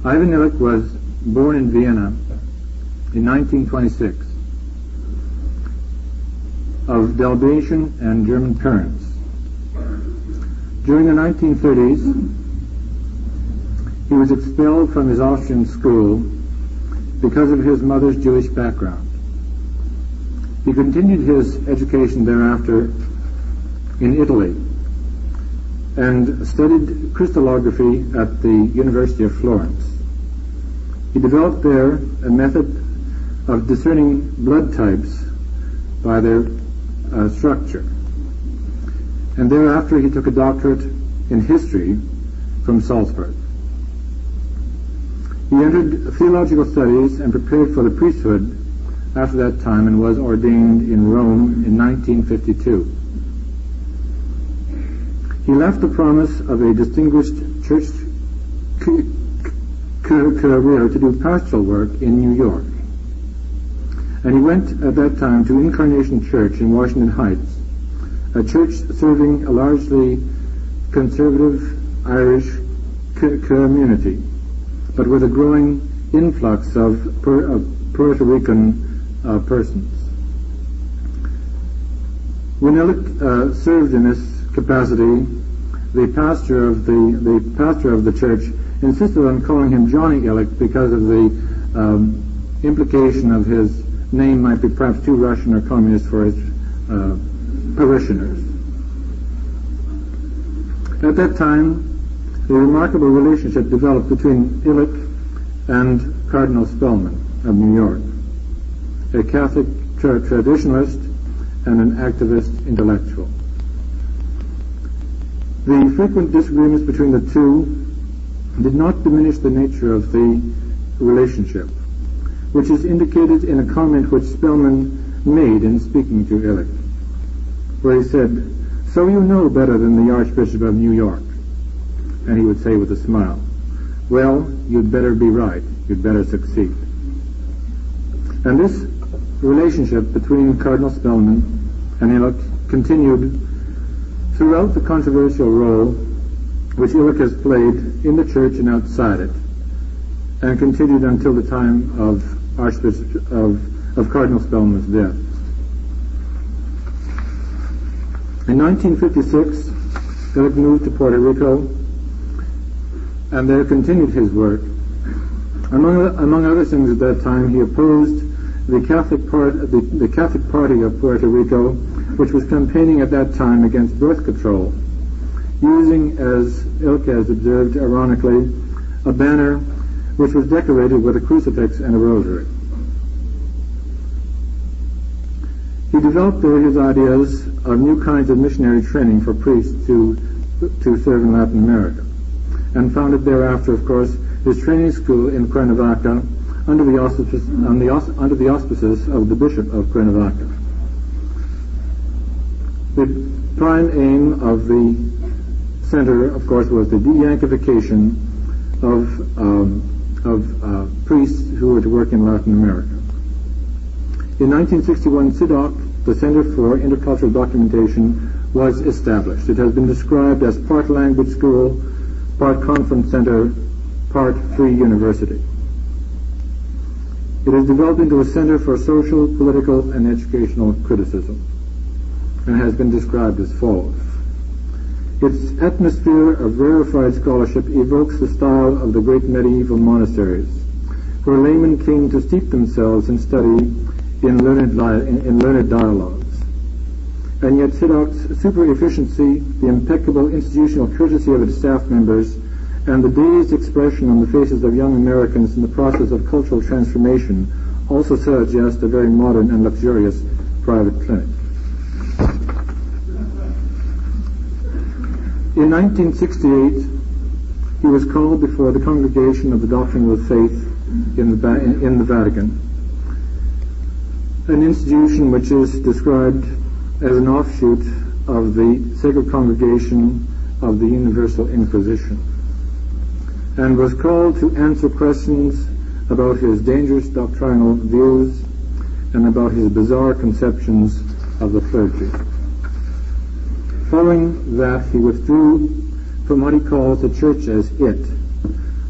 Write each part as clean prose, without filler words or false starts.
Ivan Illich was born in Vienna in 1926 of Dalmatian and German parents. During the 1930s, he was expelled from his Austrian school because of his mother's Jewish background. He continued his education thereafter in Italy and studied crystallography at the University of Florence. He developed there a method of discerning blood types by their structure. And thereafter he took a doctorate in history from Salzburg. He entered theological studies and prepared for the priesthood after that time and was ordained in Rome in 1952. He left the promise of a distinguished church career to do pastoral work in New York. And he went at that time to Incarnation Church in Washington Heights, a church serving a largely conservative Irish community, but with a growing influx of Puerto Rican persons. When Illich served in this capacity, the pastor of the church insisted on calling him Johnny Illich because of the implication of his name might be perhaps too Russian or communist for his parishioners. At that time, a remarkable relationship developed between Illich and Cardinal Spellman of New York, a Catholic traditionalist and an activist intellectual. The frequent disagreements between the two did not diminish the nature of the relationship, which is indicated in a comment which Spellman made in speaking to Illich, where he said, "So you know better than the Archbishop of New York." And he would say with a smile, "Well, you'd better be right. You'd better succeed." And this relationship between Cardinal Spellman and Illich continued throughout the controversial role which Illich has played in the church and outside it, and continued until the time of Cardinal Spellman's death. In 1956, Illich moved to Puerto Rico and there continued his work. Among other things at that time, he opposed the Catholic Party of Puerto Rico, which was campaigning at that time against birth control, using, as Illich has observed ironically, a banner which was decorated with a crucifix and a rosary. He developed there his ideas of new kinds of missionary training for priests to serve in Latin America, and founded thereafter, of course, his training school in Cuernavaca under the auspices of the Bishop of Cuernavaca. The prime aim of the center, of course, was the de-Yankification of priests who were to work in Latin America. In 1961, CIDOC, the Center for Intercultural Documentation, was established. It has been described as part language school, part conference center, part free university. It has developed into a center for social, political, and educational criticism, and has been described as follows. Its atmosphere of rarefied scholarship evokes the style of the great medieval monasteries, where laymen came to steep themselves in study in learned dialogues. And yet CIDOC's super efficiency, the impeccable institutional courtesy of its staff members, and the dazed expression on the faces of young Americans in the process of cultural transformation also suggest a very modern and luxurious private clinic. In 1968, he was called before the Congregation of the Doctrine of the Faith in the Vatican, an institution which is described as an offshoot of the Sacred Congregation of the Universal Inquisition, and was called to answer questions about his dangerous doctrinal views and about his bizarre conceptions of the clergy. Following that, he withdrew from what he calls the church as it,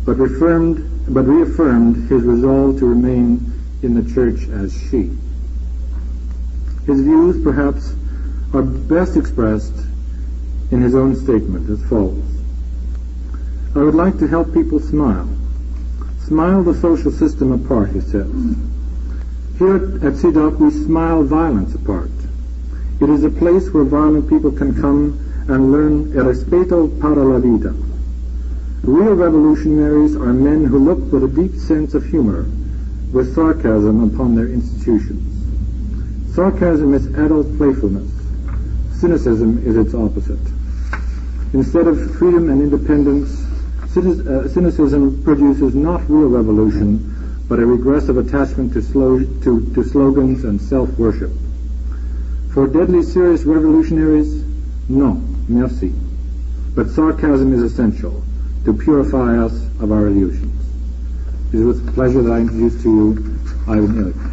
but reaffirmed his resolve to remain in the church as she. His views, perhaps, are best expressed in his own statement as follows. I would like to help people smile. Smile the social system apart, he says. Here at CDOC we smile violence apart. It is a place where violent people can come and learn el respeto para la vida. Real revolutionaries are men who look with a deep sense of humor, with sarcasm upon their institutions. Sarcasm is adult playfulness. Cynicism is its opposite. Instead of freedom and independence, cynicism produces not real revolution, but a regressive attachment to slogans and self-worship. For deadly serious revolutionaries, no, merci. But sarcasm is essential to purify us of our illusions. It is with pleasure that I introduce to you Ivan Illich.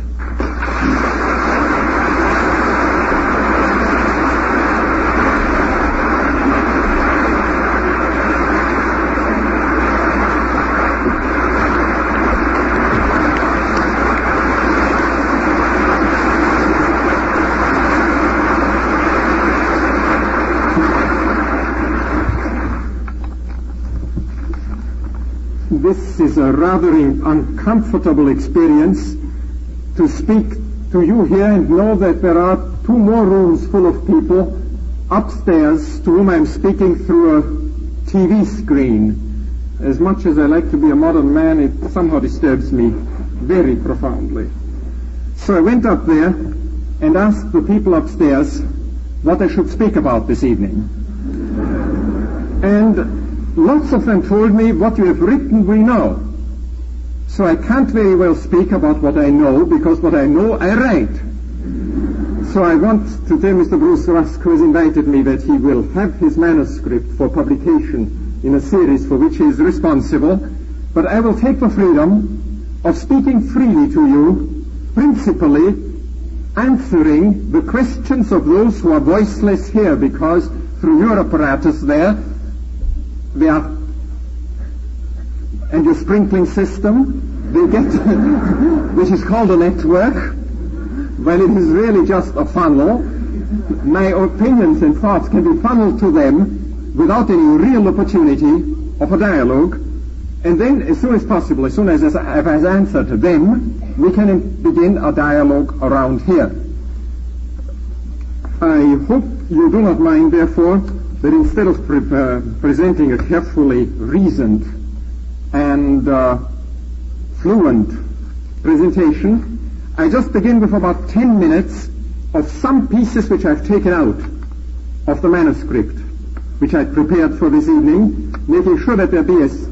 This is a rather uncomfortable experience to speak to you here and know that there are two more rooms full of people upstairs to whom I'm speaking through a TV screen. As much as I like to be a modern man, it somehow disturbs me very profoundly. So I went up there and asked the people upstairs what I should speak about this evening. And lots of them told me, what you have written we know. So I can't very well speak about what I know, because what I know I write. So I want to tell Mr. Bruce Rusk, who has invited me, that he will have his manuscript for publication in a series for which he is responsible, but I will take the freedom of speaking freely to you, principally answering the questions of those who are voiceless here, because through your apparatus there, and your sprinkling system, they get, which is called a network, well, it is really just a funnel. My opinions and thoughts can be funneled to them without any real opportunity of a dialogue, and then as soon as possible, as soon as I've answered them, we can begin a dialogue around here. I hope you do not mind, therefore, that instead of presenting a carefully reasoned and fluent presentation, I just begin with about 10 minutes of some pieces which I've taken out of the manuscript, which I prepared for this evening, making sure that there be as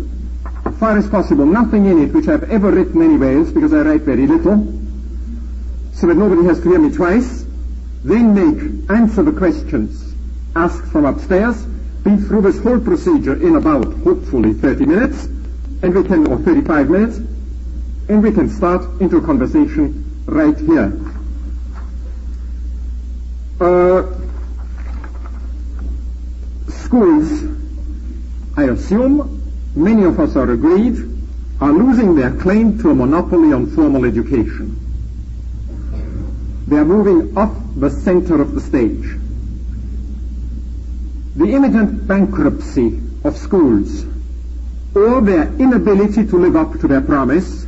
far as possible nothing in it which I've ever written anywhere else, because I write very little, so that nobody has to hear me twice. Then answer the questions asked from upstairs, be through this whole procedure in about, hopefully, 30 minutes, and we can, or 35 minutes, and we can start into a conversation right here. Schools, I assume, many of us are agreed, are losing their claim to a monopoly on formal education. They are moving off the center of the stage. The imminent bankruptcy of schools, or their inability to live up to their promise,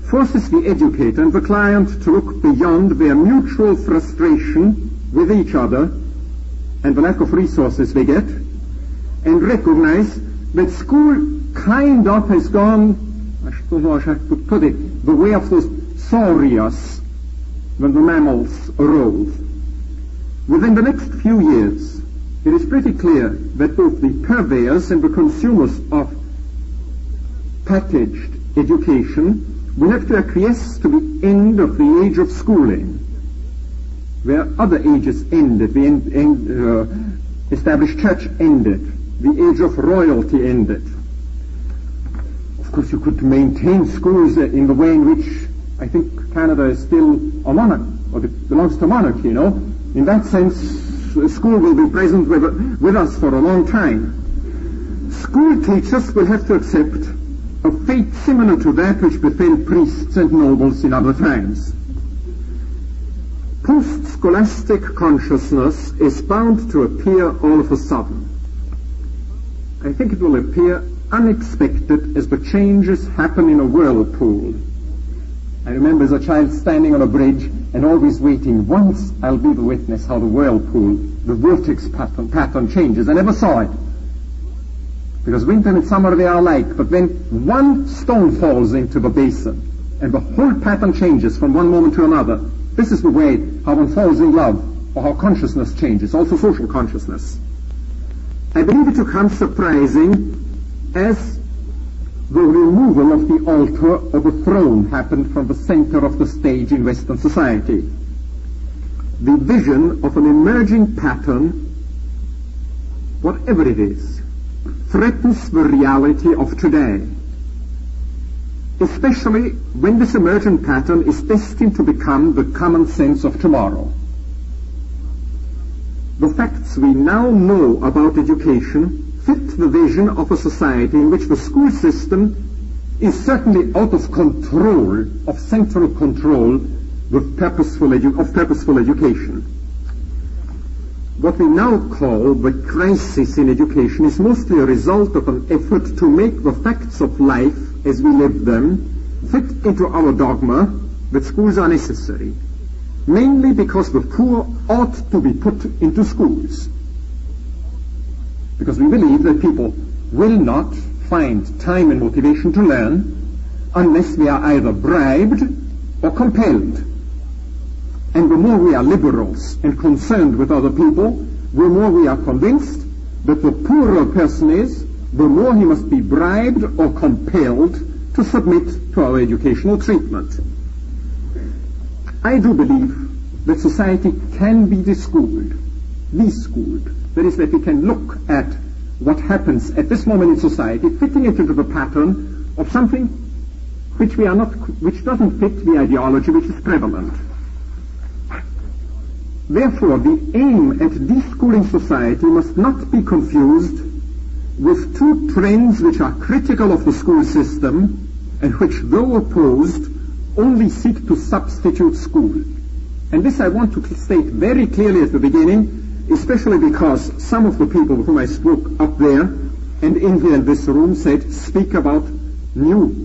forces the educator and the client to look beyond their mutual frustration with each other and the lack of resources they get, and recognize that school kind of has gone, I don't know how I could put it, the way of those saurians when the mammals arose. Within the next few years, it is pretty clear that both the purveyors and the consumers of packaged education will have to acquiesce to the end of the age of schooling, where other ages ended. The established church ended. The age of royalty ended. Of course, you could maintain schools in the way in which I think Canada is still a monarch, or belongs to monarchy, you know. In that sense, school will be present with us for a long time. School teachers will have to accept fate similar to that which befell priests and nobles in other times. Post-scholastic consciousness is bound to appear all of a sudden. I think it will appear unexpected as the changes happen in a whirlpool. I remember as a child standing on a bridge and always waiting, once I'll be the witness how the whirlpool, the vortex pattern changes. I never saw it. Because winter and summer they are alike, but when one stone falls into the basin and the whole pattern changes from one moment to another, this is the way how one falls in love, or how consciousness changes, also social consciousness. I believe it to come surprising as the removal of the altar or the throne happened from the center of the stage in Western society. The vision of an emerging pattern, whatever it is, threatens the reality of today, especially when this emergent pattern is destined to become the common sense of tomorrow. The facts we now know about education fit the vision of a society in which the school system is certainly out of control, of central control of purposeful education. What we now call the crisis in education is mostly a result of an effort to make the facts of life as we live them fit into our dogma that schools are necessary, mainly because the poor ought to be put into schools. Because we believe that people will not find time and motivation to learn unless they are either bribed or compelled. And the more we are liberals and concerned with other people, the more we are convinced that the poorer a person is, the more he must be bribed or compelled to submit to our educational treatment. I do believe that society can be deschooled. That is, that we can look at what happens at this moment in society, fitting it into the pattern of something which doesn't fit the ideology which is prevalent. Therefore, the aim at deschooling society must not be confused with two trends which are critical of the school system and which, though opposed, only seek to substitute school. And this I want to state very clearly at the beginning, especially because some of the people with whom I spoke up there and in here in this room speak about new,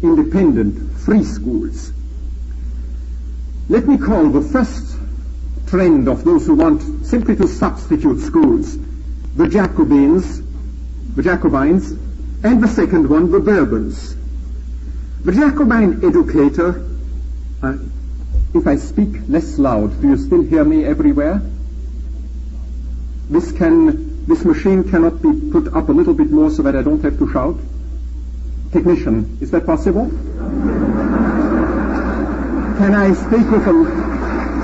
independent, free schools. Let me call the first trend of those who want simply to substitute schools the Jacobines, and the second one, the Bourbons. The Jacobine educator, if I speak less loud, do you still hear me everywhere? This machine cannot be put up a little bit more so that I don't have to shout? Technician, is that possible? Can I speak with a...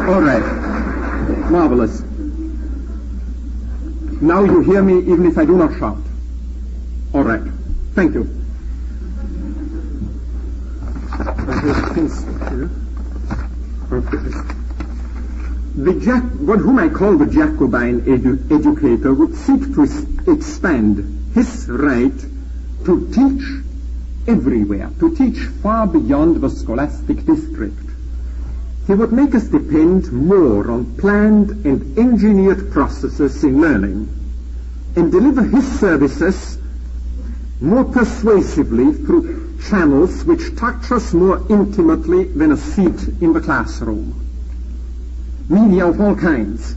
All right. Marvelous. Now you hear me even if I do not shout. All right. Thank you. Whom I call the Jacobine educator would seek to expand his right to teach everywhere, to teach far beyond the scholastic district. He would make us depend more on planned and engineered processes in learning and deliver his services more persuasively through channels which touch us more intimately than a seat in the classroom. Media of all kinds.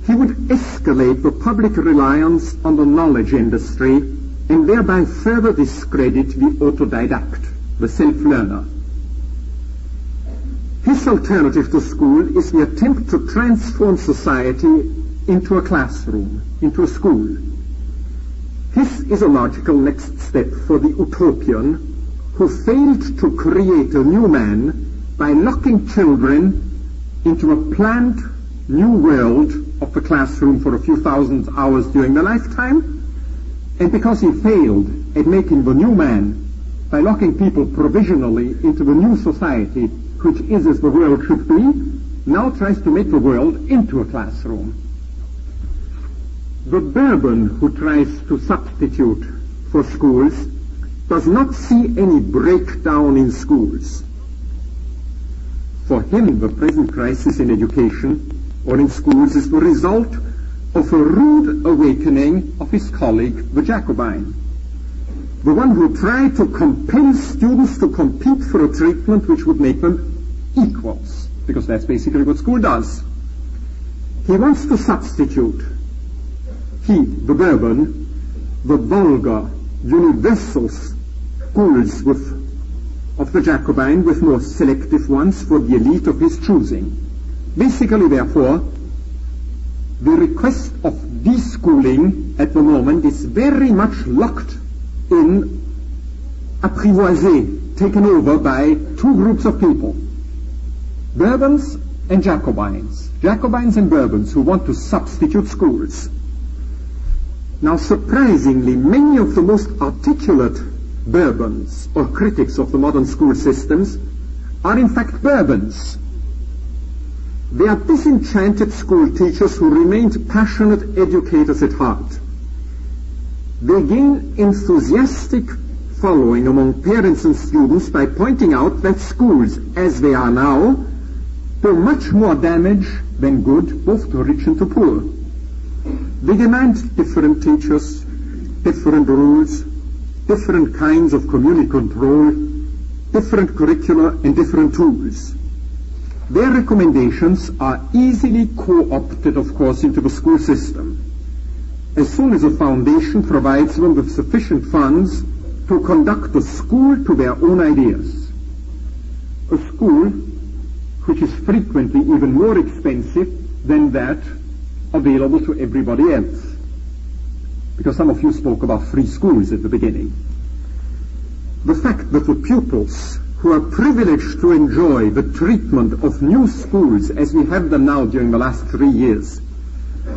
He would escalate the public reliance on the knowledge industry and thereby further discredit the autodidact, the self-learner. His alternative to school is the attempt to transform society into a classroom, into a school. This is a logical next step for the utopian who failed to create a new man by locking children into a planned new world of the classroom for a few thousand hours during their lifetime, and because he failed at making the new man by locking people provisionally into the new society, which is as the world should be, now tries to make the world into a classroom. The Bourbon who tries to substitute for schools does not see any breakdown in schools. For him, the present crisis in education or in schools is the result of a rude awakening of his colleague, the Jacobin, the one who tried to compel students to compete for a treatment which would make them equals, because that's basically what school does. He wants to substitute, the Bourbon, the vulgar, universal schools of the Jacobin with more selective ones for the elite of his choosing. Basically, therefore, the request of deschooling at the moment is very much locked in, apprivoisé, taken over by two groups of people, Bourbons and Jacobins. Jacobins and Bourbons who want to substitute schools. Now, surprisingly, many of the most articulate Bourbons or critics of the modern school systems are in fact Bourbons. They are disenchanted school teachers who remained passionate educators at heart. They gain enthusiastic following among parents and students by pointing out that schools, as they are now, do much more damage than good, both to rich and to poor. They demand different teachers, different rules, different kinds of community control, different curricula, and different tools. Their recommendations are easily co-opted, of course, into the school system, as soon as a foundation provides them with sufficient funds to conduct a school to their own ideas. A school which is frequently even more expensive than that available to everybody else. Because some of you spoke about free schools at the beginning. The fact that the pupils who are privileged to enjoy the treatment of new schools as we have them now during the last 3 years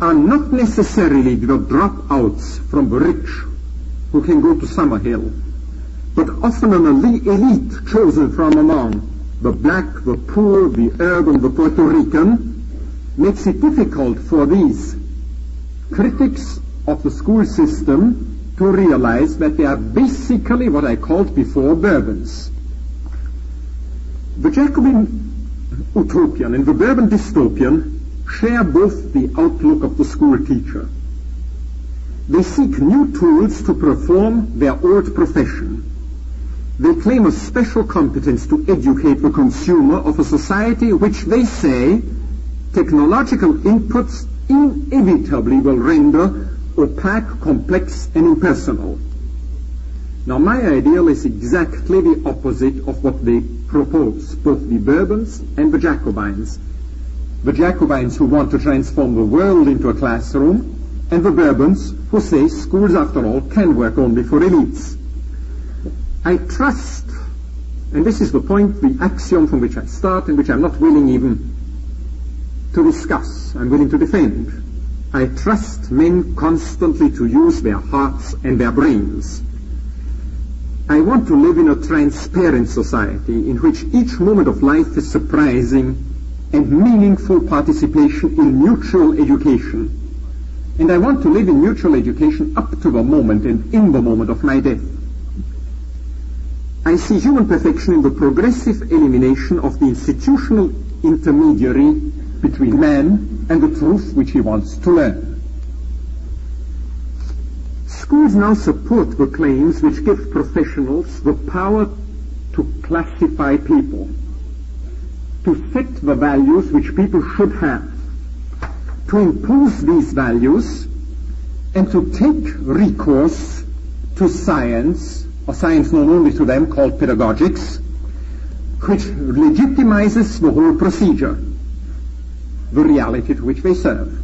are not necessarily the dropouts from the rich who can go to Summerhill, but often an elite chosen from among the black, the poor, the urban, the Puerto Rican, makes it difficult for these critics of the school system to realize that they are basically what I called before Bourbons. The Jacobin utopian and the Bourbon dystopian share both the outlook of the school teacher. They seek new tools to perform their old profession. They claim a special competence to educate the consumer of a society which they say technological inputs inevitably will render opaque, complex, and impersonal. Now, my ideal is exactly the opposite of what they propose, both the Bourbons and the Jacobins. The Jacobins who want to transform the world into a classroom, and the Bourbons who say schools, after all, can work only for elites. I trust, and this is the point, the axiom from which I start, and which I'm not willing even to discuss, I'm willing to defend. I trust men constantly to use their hearts and their brains. I want to live in a transparent society in which each moment of life is surprising and meaningful participation in mutual education. And I want to live in mutual education up to the moment and in the moment of my death. I see human perfection in the progressive elimination of the institutional intermediary between man and the truth which he wants to learn. Schools now support the claims which give professionals the power to classify people, to set the values which people should have, to impose these values, and to take recourse to science, or science known only to them, called pedagogics, which legitimizes the whole procedure, the reality to which they serve.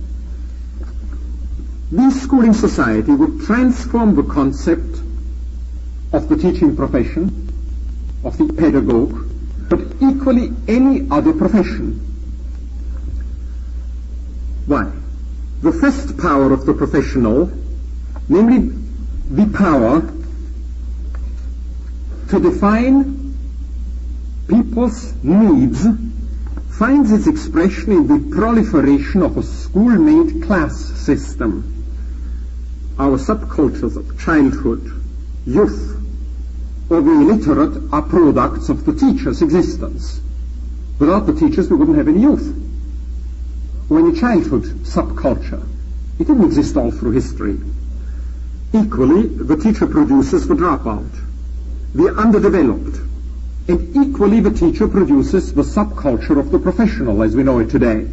This schooling society would transform the concept of the teaching profession, of the pedagogue, but equally any other profession. Why? The first power of the professional, namely the power to define people's needs, finds its expression in the proliferation of a school-made class system. Our subcultures of childhood, youth, or the illiterate are products of the teacher's existence. Without the teachers, we wouldn't have any youth or any childhood subculture. It didn't exist all through history. Equally, the teacher produces the dropout, the underdeveloped, and equally the teacher produces the subculture of the professional as we know it today.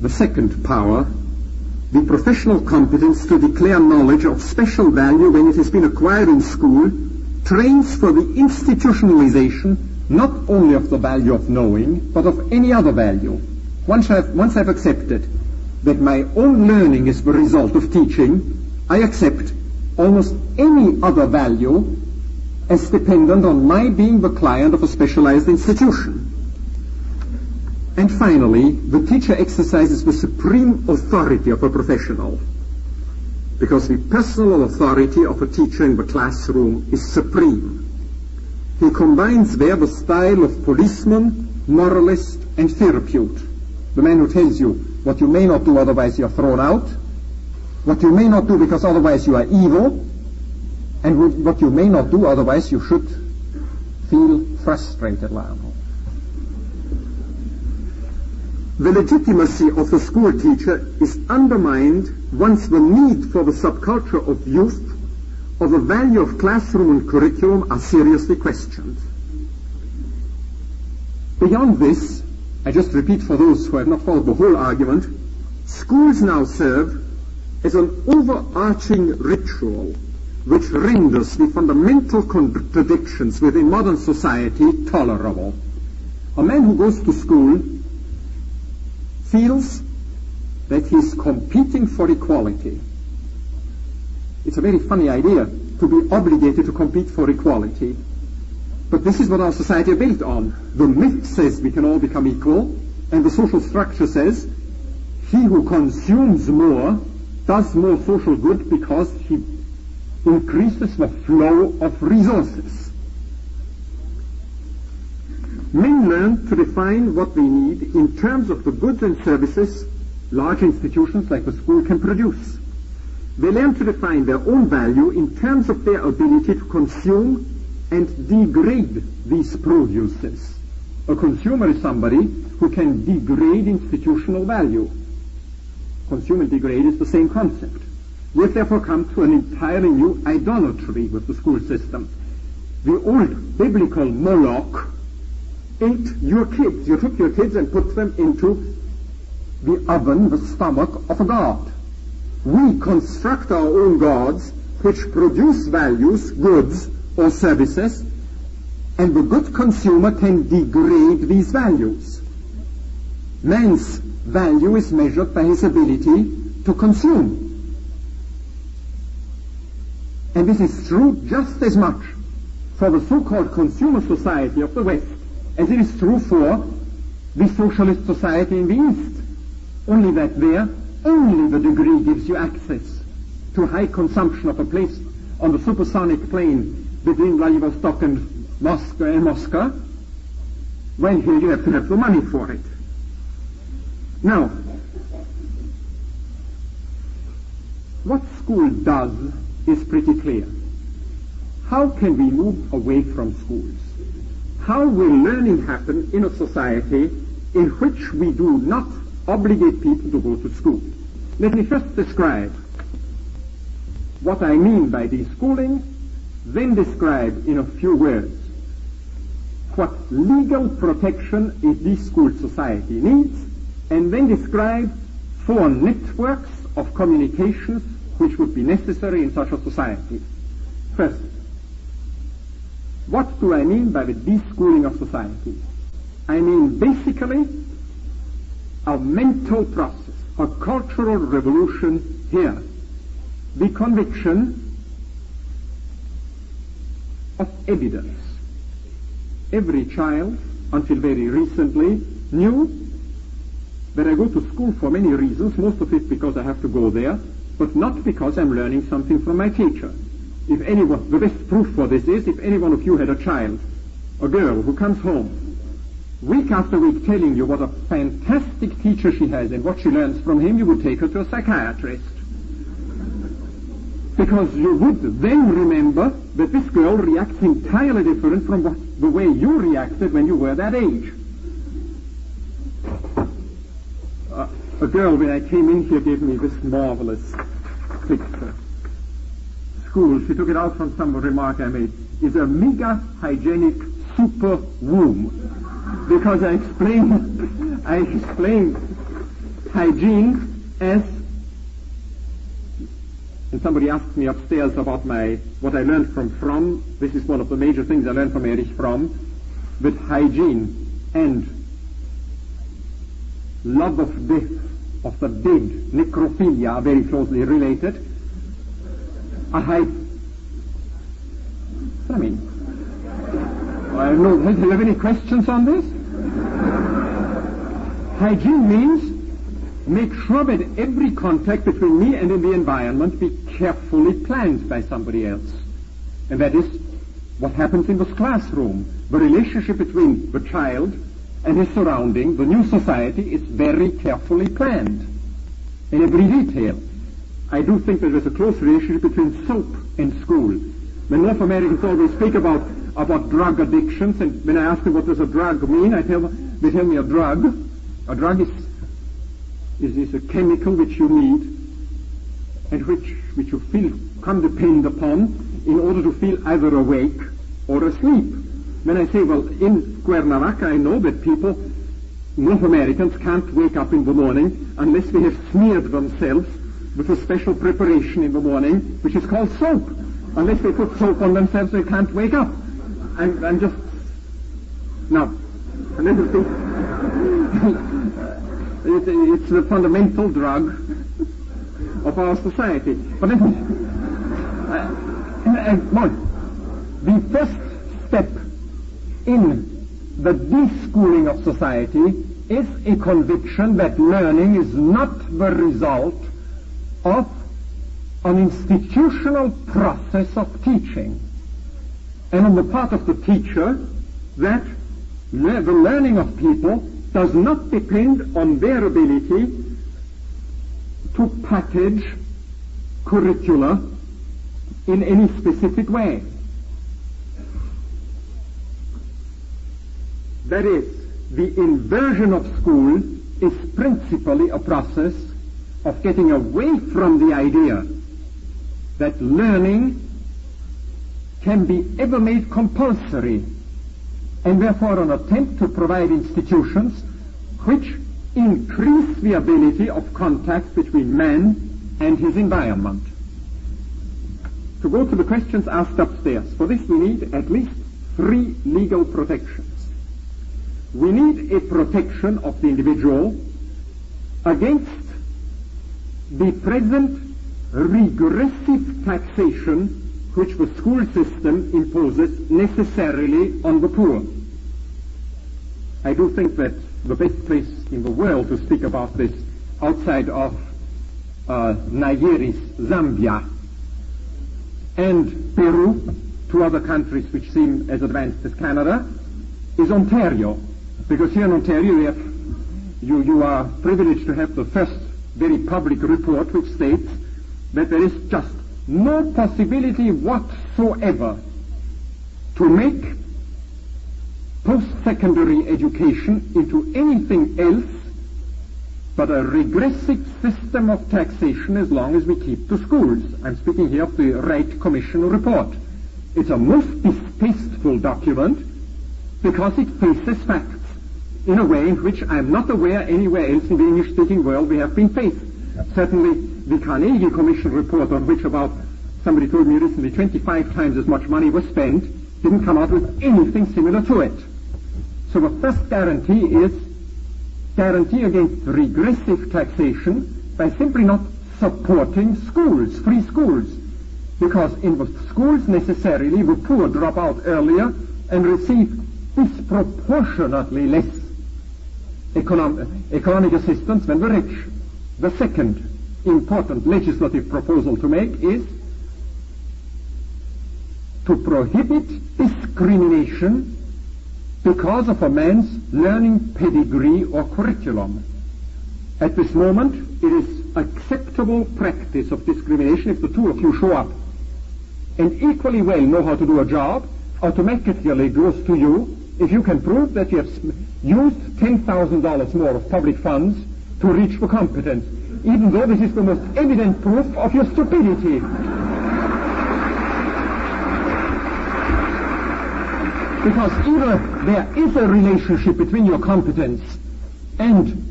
The second power, the professional competence to declare knowledge of special value when it has been acquired in school, trains for the institutionalization not only of the value of knowing, but of any other value. Once I've accepted that my own learning is the result of teaching, I accept almost any other value as dependent on my being the client of a specialized institution. And finally, the teacher exercises the supreme authority of a professional, because the personal authority of a teacher in the classroom is supreme. He combines there the style of policeman, moralist, and therapeutic. The man who tells you what you may not do, otherwise you are thrown out, what you may not do because otherwise you are evil, and what you may not do, otherwise you should feel frustrated. The legitimacy of the school teacher is undermined once the need for the subculture of youth or the value of classroom and curriculum are seriously questioned. Beyond this, I just repeat for those who have not followed the whole argument, schools now serve as an overarching ritual which renders the fundamental contradictions within modern society tolerable. A man who goes to school feels that he's competing for equality. It's a very funny idea to be obligated to compete for equality. But this is what our society is built on. The myth says we can all become equal, and the social structure says he who consumes more does more social good because he increases the flow of resources. Men learn to define what they need in terms of the goods and services large institutions like the school can produce. They learn to define their own value in terms of their ability to consume and degrade these produces. A consumer is somebody who can degrade institutional value. Consume and degrade is the same concept. We have therefore come to an entirely new idolatry with the school system. The old biblical Moloch ate your kids. You took your kids and put them into the oven, the stomach of a god. We construct our own gods which produce values, goods, or services, and the good consumer can degrade these values. Man's value is measured by his ability to consume. And this is true just as much for the so-called consumer society of the West as it is true for the socialist society in the East. Only that there, only the degree gives you access to high consumption of a place on the supersonic plane between Vladivostok and Moscow, when here you have to have the money for it. Now, what school does is pretty clear. How can we move away from schools? How will learning happen in a society in which we do not obligate people to go to school? Let me first describe what I mean by deschooling, then describe in a few words what legal protection a deschooled society needs, and then describe 4 networks of communications which would be necessary in such a society. First, what do I mean by the deschooling of society? I mean basically a mental process, a cultural revolution here. The conviction of evidence. Every child, until very recently, knew that I go to school for many reasons, most of it because I have to go there, but not because I'm learning something from my teacher. If anyone, the best proof for this is, if any one of you had a child, a girl who comes home, week after week telling you what a fantastic teacher she has and what she learns from him, you would take her to a psychiatrist. Because you would then remember that this girl reacts entirely different from the way you reacted when you were that age. A girl, when I came in here, gave me this marvelous picture. School, she took it out from some remark I made, is a mega hygienic super womb. Because I explained hygiene as, and somebody asked me upstairs about what I learned from Fromm. This is one of the major things I learned from Erich Fromm, that hygiene and love of death, of the dead, necrophilia, are very closely related. Do you have any questions on this? Hygiene means make sure that every contact between me and in the environment be carefully planned by somebody else. And that is what happens in this classroom. The relationship between the child and his surrounding, the new society, is very carefully planned in every detail. I do think that there's a close relationship between soap and school. When North Americans always speak about drug addictions, and when I ask them what does a drug mean, they tell me a drug is a chemical which you need and which you can depend upon in order to feel either awake or asleep. When I say, well, in Cuernavaca, I know that people, North Americans, can't wake up in the morning unless they have smeared themselves with a special preparation in the morning, which is called soap. Unless they put soap on themselves, they can't wake up. I'm just... Now, a little bit... it's the fundamental drug of our society. But the first step in the deschooling of society is a conviction that learning is not the result of an institutional process of teaching, and on the part of the teacher, that the learning of people does not depend on their ability to package curricula in any specific way. That is, the inversion of school is principally a process of getting away from the idea that learning can be ever made compulsory, and therefore an attempt to provide institutions which increase the ability of contact between man and his environment. To go to the questions asked upstairs, for this we need at least 3 legal protections. We need a protection of the individual against the present regressive taxation which the school system imposes necessarily on the poor. I do think that the best place in the world to speak about this outside of Nairobi's Zambia and Peru, 2 other countries which seem as advanced as Canada, is Ontario. Because here in Ontario you are privileged to have the first very public report which states that there is just no possibility whatsoever to make post-secondary education into anything else but a regressive system of taxation as long as we keep the schools. I'm speaking here of the Wright Commission report. It's a most distasteful document because it faces facts in a way in which I'm not aware anywhere else in the English-speaking world we have been faced. Certainly the Carnegie Commission report, on which somebody told me recently 25 times as much money was spent, didn't come out with anything similar to it. So the first guarantee is guarantee against regressive taxation by simply not supporting schools, free schools. Because in the schools necessarily the poor drop out earlier and receive disproportionately less economic assistance than the rich. The second important legislative proposal to make is to prohibit discrimination because of a man's learning pedigree or curriculum. At this moment, it is acceptable practice of discrimination if the two of you show up and equally well know how to do a job, automatically goes to you if you can prove that you have used $10,000 more of public funds to reach for competence, even though this is the most evident proof of your stupidity. Because either there is a relationship between your competence and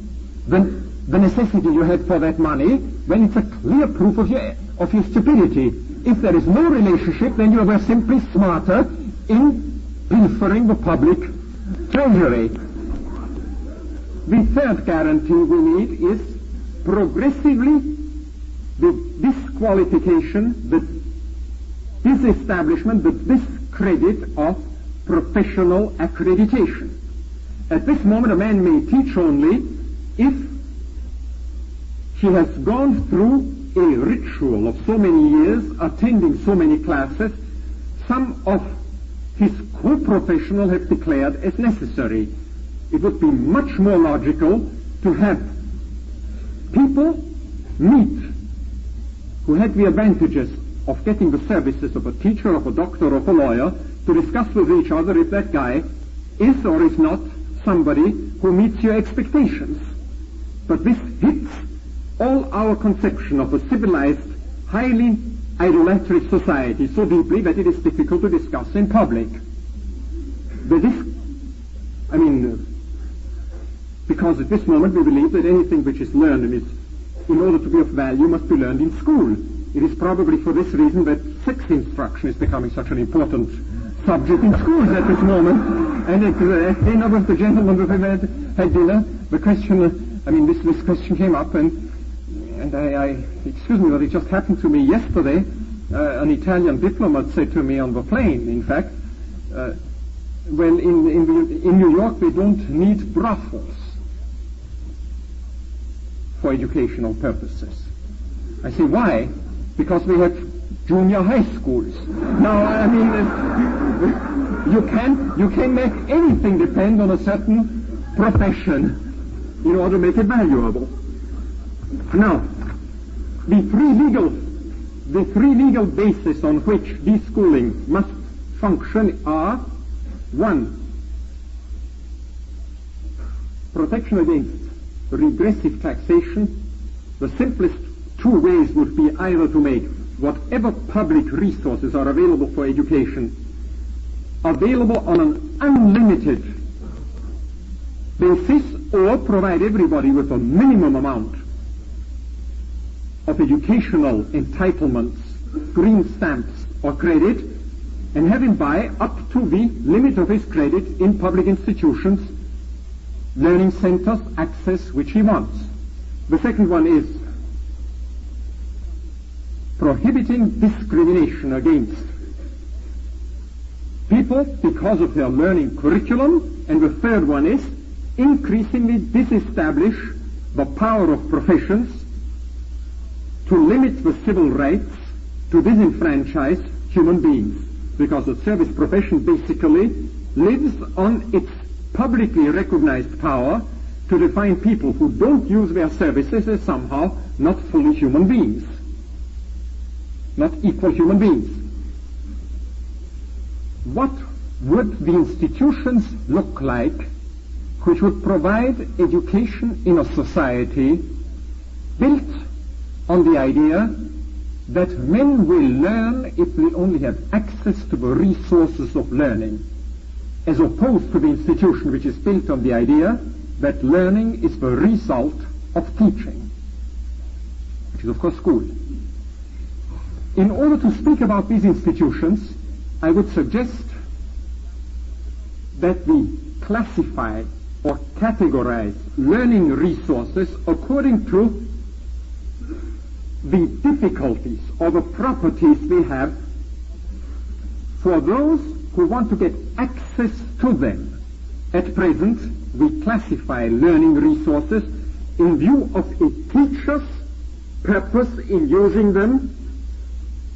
the necessity you had for that money, when it's a clear proof of your stupidity. If there is no relationship, then you were simply smarter in pilfering the public treasury. The third guarantee we need is progressively the disqualification, the disestablishment, the discredit of professional accreditation. At this moment, a man may teach only if he has gone through a ritual of so many years, attending so many classes, some of his co-professional have declared as necessary. It would be much more logical to have people meet who had the advantages of getting the services of a teacher, of a doctor, of a lawyer, to discuss with each other if that guy is or is not somebody who meets your expectations. But this hits all our conception of a civilized, highly idolatrous society so deeply that it is difficult to discuss in public. Because at this moment we believe that anything which is learned and is in order to be of value must be learned in school. It is probably for this reason that sex instruction is becoming such an important subject in schools at this moment. And at dinner with the gentlemen who had dinner, the question, this question came up, and excuse me, but it just happened to me yesterday. An Italian diplomat said to me on the plane, in fact, well, in New York we don't need brothels for educational purposes. I say, why? Because we have junior high schools. Now, you can make anything depend on a certain profession in order to make it valuable. Now, the three legal bases on which deschooling must function are: 1, protection against regressive taxation. The simplest two ways would be either to make whatever public resources are available for education available on an unlimited basis, or provide everybody with a minimum amount of educational entitlements, green stamps or credit, and have him buy up to the limit of his credit in public institutions, learning centers, access which he wants. The second one is prohibiting discrimination against people because of their learning curriculum. And the third one is increasingly disestablish the power of professions to limit the civil rights, to disenfranchise human beings, because the service profession basically lives on its publicly recognized power to define people who don't use their services as somehow not fully human beings, not equal human beings. What would the institutions look like which would provide education in a society built on the idea that men will learn if they only have access to the resources of learning, as opposed to the institution which is built on the idea that learning is the result of teaching, which is of course school. In order to speak about these institutions, I would suggest that we classify or categorize learning resources according to the difficulties or the properties we have for those who want to get access to them. At present, we classify learning resources in view of a teacher's purpose in using them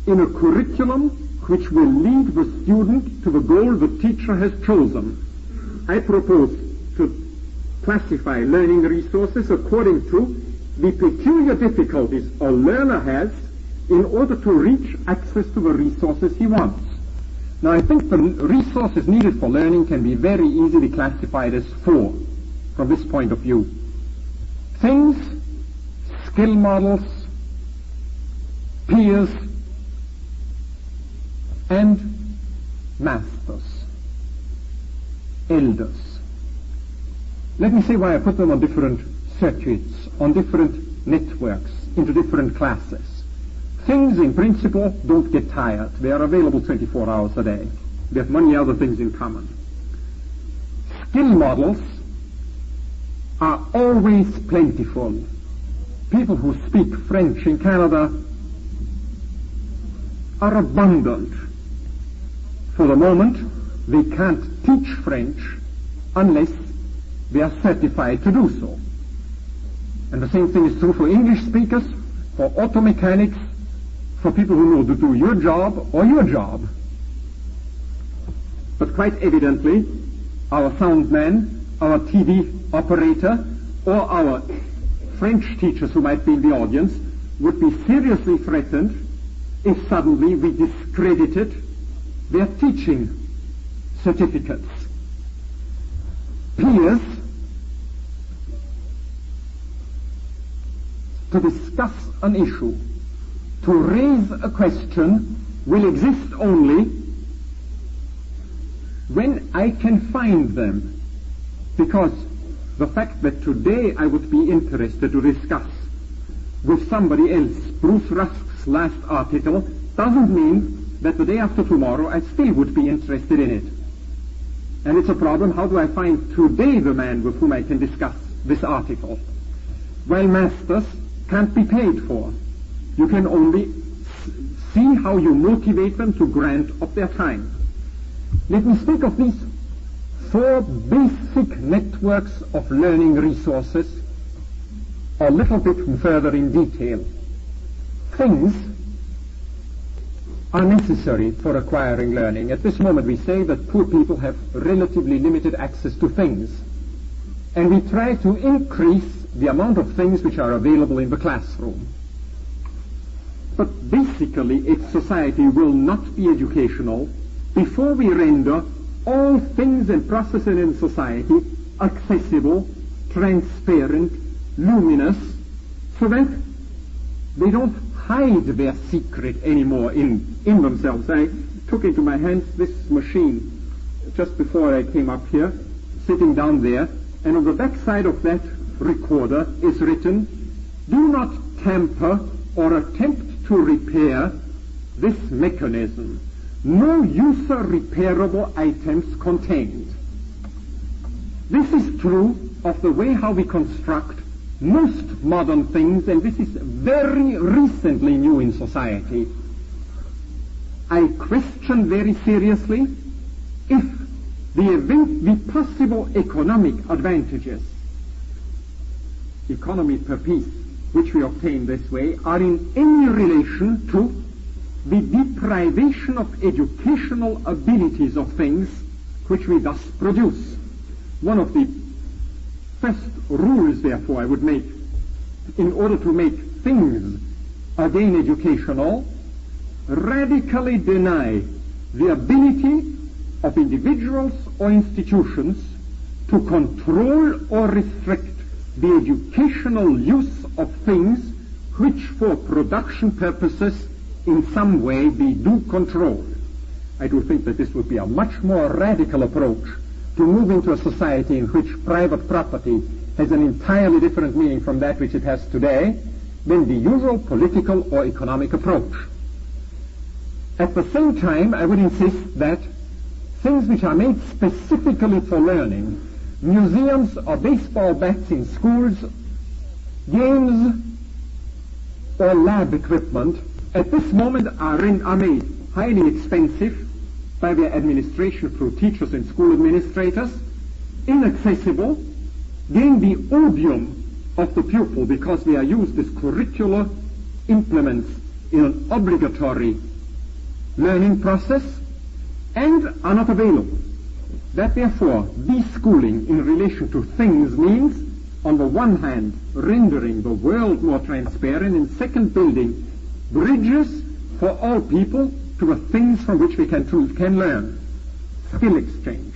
in a curriculum which will lead the student to the goal the teacher has chosen. I propose to classify learning resources according to the peculiar difficulties a learner has in order to reach access to the resources he wants. Now, I think the resources needed for learning can be very easily classified as four from this point of view. Things, skill models, peers, and masters, elders. Let me say why I put them on different circuits, on different networks, into different classes. Things, in principle, don't get tired. They are available 24 hours a day. They have many other things in common. Skill models are always plentiful. People who speak French in Canada are abundant. For the moment, they can't teach French unless they are certified to do so. And the same thing is true for English speakers, for auto mechanics, for people who know to do your job or your job. But quite evidently, our sound man, our TV operator, or our French teachers who might be in the audience would be seriously threatened if suddenly we discredited their teaching certificates. Peers, to discuss an issue, to raise a question, will exist only when I can find them. Because the fact that today I would be interested to discuss with somebody else Bruce Rusk's last article doesn't mean that the day after tomorrow I still would be interested in it. And it's a problem, how do I find today the man with whom I can discuss this article? While masters can't be paid for. You can only see how you motivate them to grant of their time. Let me speak of these four basic networks of learning resources a little bit further in detail. Things are necessary for acquiring learning. At this moment we say that poor people have relatively limited access to things, and we try to increase the amount of things which are available in the classroom. But basically its society will not be educational before we render all things and processes in society accessible, transparent, luminous, so that they don't hide their secret anymore in themselves. I took into my hands this machine just before I came up here, sitting down there, and on the back side of that recorder is written, "Do not tamper or attempt to repair this mechanism. No user repairable items contained." This is true of the way how we construct most modern things, and this is very recently new in society. I question very seriously if the possible economic advantages, economy per piece, which we obtain this way, are in any relation to the deprivation of educational abilities of things which we thus produce. One of the first rules, therefore, I would make, in order to make things again educational, radically deny the ability of individuals or institutions to control or restrict the educational use of things which for production purposes in some way we do control. I do think that this would be a much more radical approach to move into a society in which private property has an entirely different meaning from that which it has today than the usual political or economic approach. At the same time, I would insist that things which are made specifically for learning, museums or baseball bats in schools, games or lab equipment, at this moment are made highly expensive by their administration through teachers and school administrators, inaccessible, gain the odium of the pupil because they are used as curricular implements in an obligatory learning process, and are not available. That therefore, de-schooling in relation to things means on the one hand, rendering the world more transparent, and second, building bridges for all people to the things from which we can learn. Skill exchange.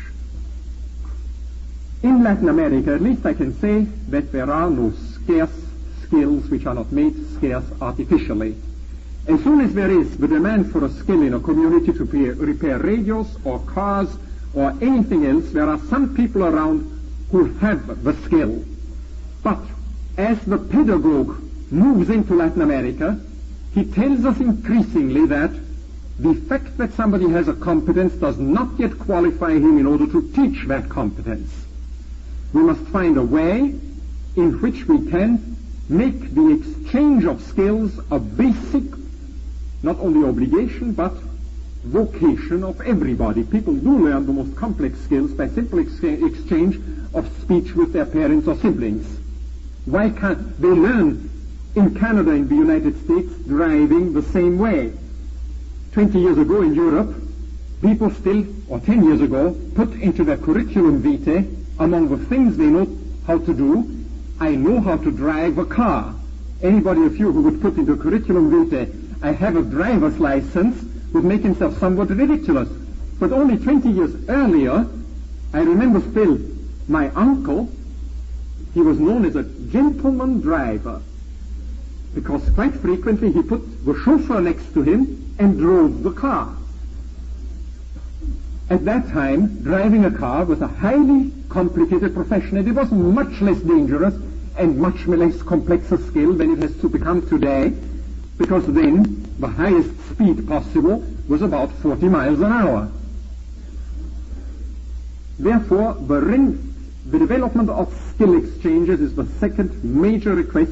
In Latin America, at least I can say that there are no scarce skills which are not made scarce artificially. As soon as there is the demand for a skill in a community to repair radios or cars or anything else, there are some people around who have the skill. But as the pedagogue moves into Latin America, he tells us increasingly that the fact that somebody has a competence does not yet qualify him in order to teach that competence. We must find a way in which we can make the exchange of skills a basic, not only obligation, but vocation of everybody. People do learn the most complex skills by simple exchange of speech with their parents or siblings. Why can't they learn in Canada and the United States driving the same way? 20 years ago in Europe, people still, or 10 years ago, put into their curriculum vitae, among the things they know how to do, I know how to drive a car. Anybody of you who would put into curriculum vitae, I have a driver's license, would make himself somewhat ridiculous. But only 20 years earlier, I remember still my uncle, he was known as a gentleman driver, because quite frequently he put the chauffeur next to him and drove the car. At that time, driving a car was a highly complicated profession, and it was much less dangerous and much less complex a skill than it has to become today, because then the highest speed possible was about 40 miles an hour. Therefore, the development of skill exchanges is the second major request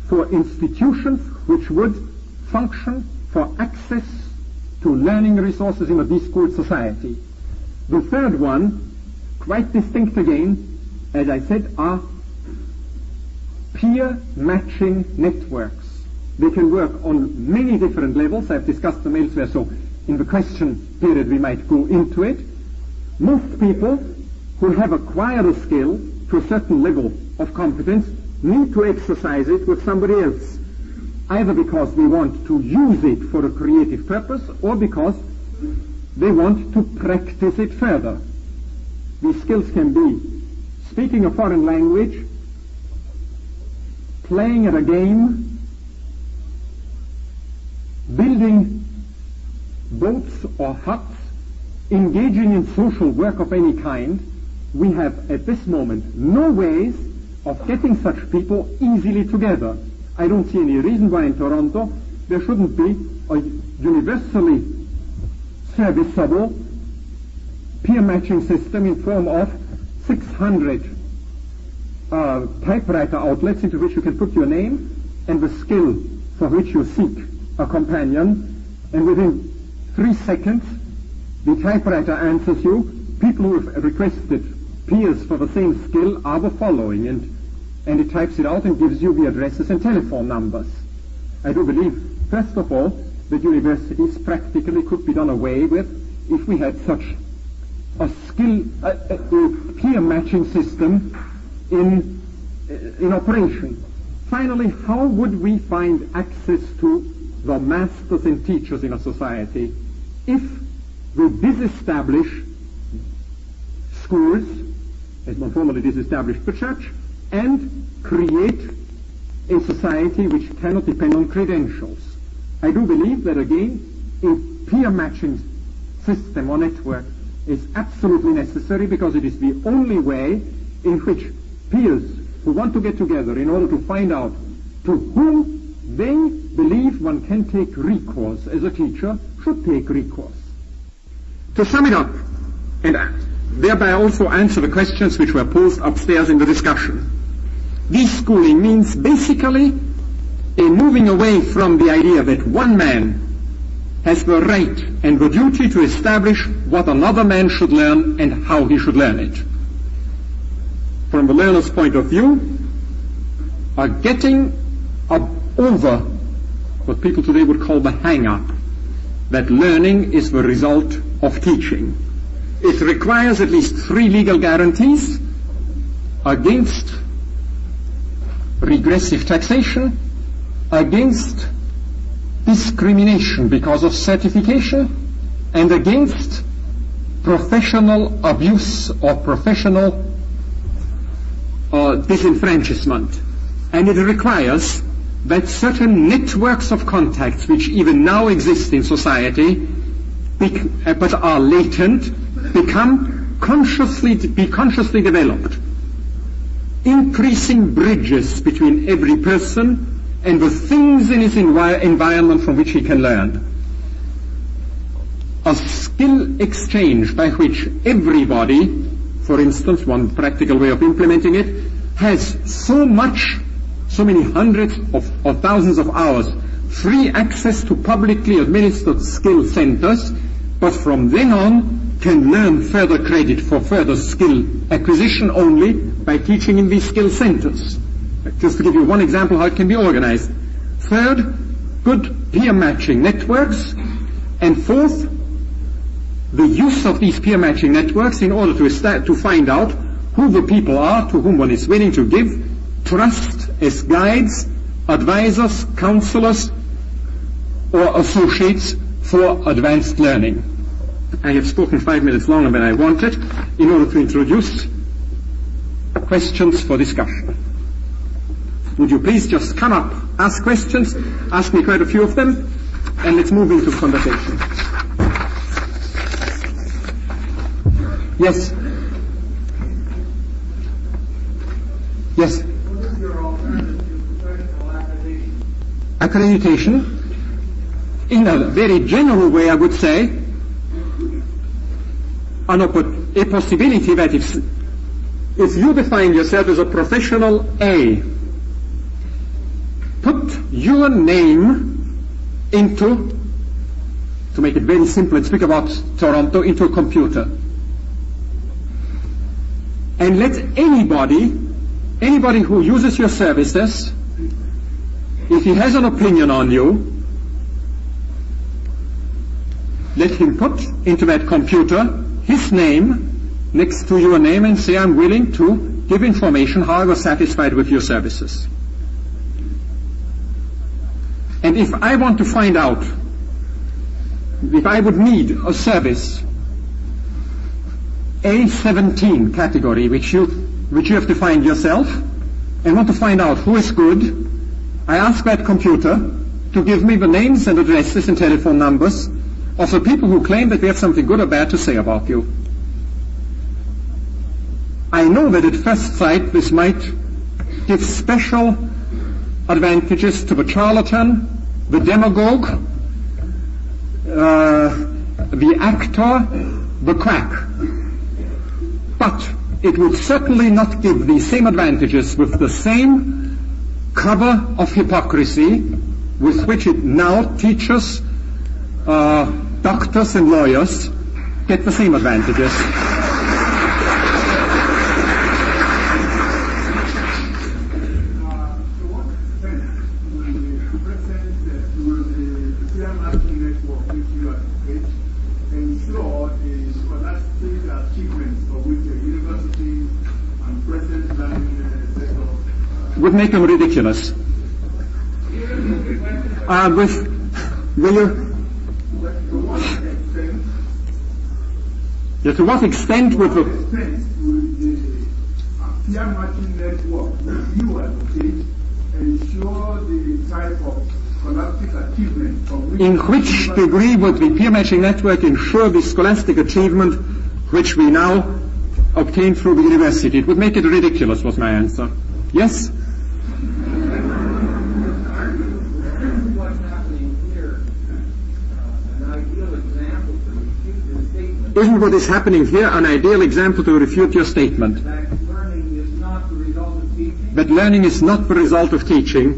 for institutions which would function for access to learning resources in a de-schooled society. The third one, quite distinct again, as I said, are peer matching networks. They can work on many different levels. I've discussed them elsewhere, so in the question period we might go into it. Most people who have acquired a skill to a certain level of competence need to exercise it with somebody else, either because they want to use it for a creative purpose or because they want to practice it further. These skills can be speaking a foreign language, playing at a game, building boats or huts, engaging in social work of any kind. We have at this moment no ways of getting such people easily together. I don't see any reason why in Toronto there shouldn't be a universally serviceable peer matching system in form of 600 typewriter outlets into which you can put your name and the skill for which you seek a companion, and within 3 seconds the typewriter answers you. People who have requested peers for the same skill are the following, and it types it out and gives you the addresses and telephone numbers. I do believe, first of all, that universities practically could be done away with if we had such a peer matching system in operation. Finally, how would we find access to the masters and teachers in a society if we disestablish schools, as more formally disestablished the church, and create a society which cannot depend on credentials? I do believe that, again, a peer matching system or network is absolutely necessary, because it is the only way in which peers who want to get together in order to find out to whom they believe one can take recourse as a teacher should take recourse. To sum it up, and thereby also answer the questions which were posed upstairs in the discussion, de-schooling means basically a moving away from the idea that one man has the right and the duty to establish what another man should learn and how he should learn it. From the learner's point of view, are getting over what people today would call the hang-up, that learning is the result of teaching. It requires at least 3 legal guarantees against regressive taxation, against discrimination because of certification, and against professional abuse or professional disenfranchisement. And it requires that certain networks of contacts which even now exist in society but are latent be consciously developed, increasing bridges between every person and the things in his environment from which he can learn. A skill exchange by which everybody, for instance, one practical way of implementing it, has so many hundreds or thousands of hours free access to publicly administered skill centers, but from then on can learn further credit for further skill acquisition only by teaching in these skill centers. Just to give you one example how it can be organized. Third, good peer matching networks. And fourth, the use of these peer matching networks in order to find out who the people are to whom one is willing to give trust as guides, advisors, counselors, or associates for advanced learning. I have spoken 5 minutes longer than I wanted in order to introduce questions for discussion. Would you please just come up, ask questions, ask me quite a few of them, and let's move into conversation. Yes? Yes? What is your alternative to professional accreditation? Accreditation? In a very general way, I would say, a possibility that if you define yourself as a professional A, put your name into, to make it very simple and speak about Toronto, into a computer. And let anybody who uses your services, if he has an opinion on you, let him put into that computer his name next to your name and say, I'm willing to give information how I was satisfied with your services. And if I want to find out, if I would need a service, A17 category, which you have defined yourself, and want to find out who is good, I ask that computer to give me the names and addresses and telephone numbers of the people who claim that they have something good or bad to say about you. I know that at first sight this might give special advantages to the charlatan, the demagogue, the actor, the quack. But it would certainly not give the same advantages with the same cover of hypocrisy with which it now teaches doctors and lawyers get the same advantages. Would make them ridiculous. To what extent with the peer matching network would you advocate ensure the type of scholastic achievement? In which degree would the peer matching network ensure the scholastic achievement which we now obtain through the university? It would make it ridiculous, was my answer. Yes? Isn't what is happening here an ideal example to refute your statement? That learning is not the result of teaching. That learning is not the result of teaching.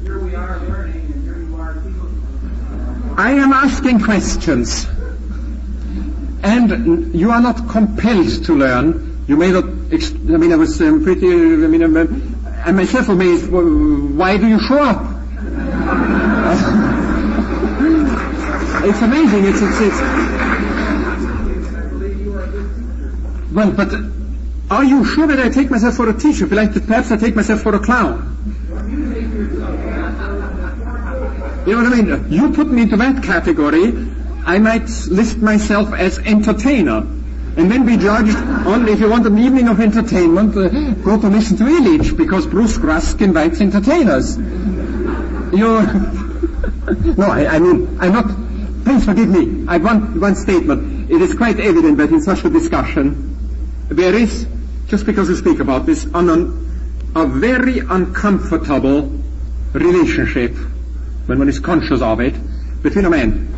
Here we are learning, and here you are teaching. I am asking questions. And you are not compelled to learn. You may not, I was pretty, I'm myself amazed, why do you show up? It's amazing, it's well, but are you sure that I take myself for a teacher? Perhaps I take myself for a clown. You know what I mean? You put me into that category, I might list myself as entertainer. And then be judged on, if you want an evening of entertainment, go to listen to Illich, because Bruce Rusk invites entertainers. No, I mean, I'm not, please forgive me, I want one statement. It is quite evident that in such a discussion, there is, just because we speak about this, a very uncomfortable relationship, when one is conscious of it, between a man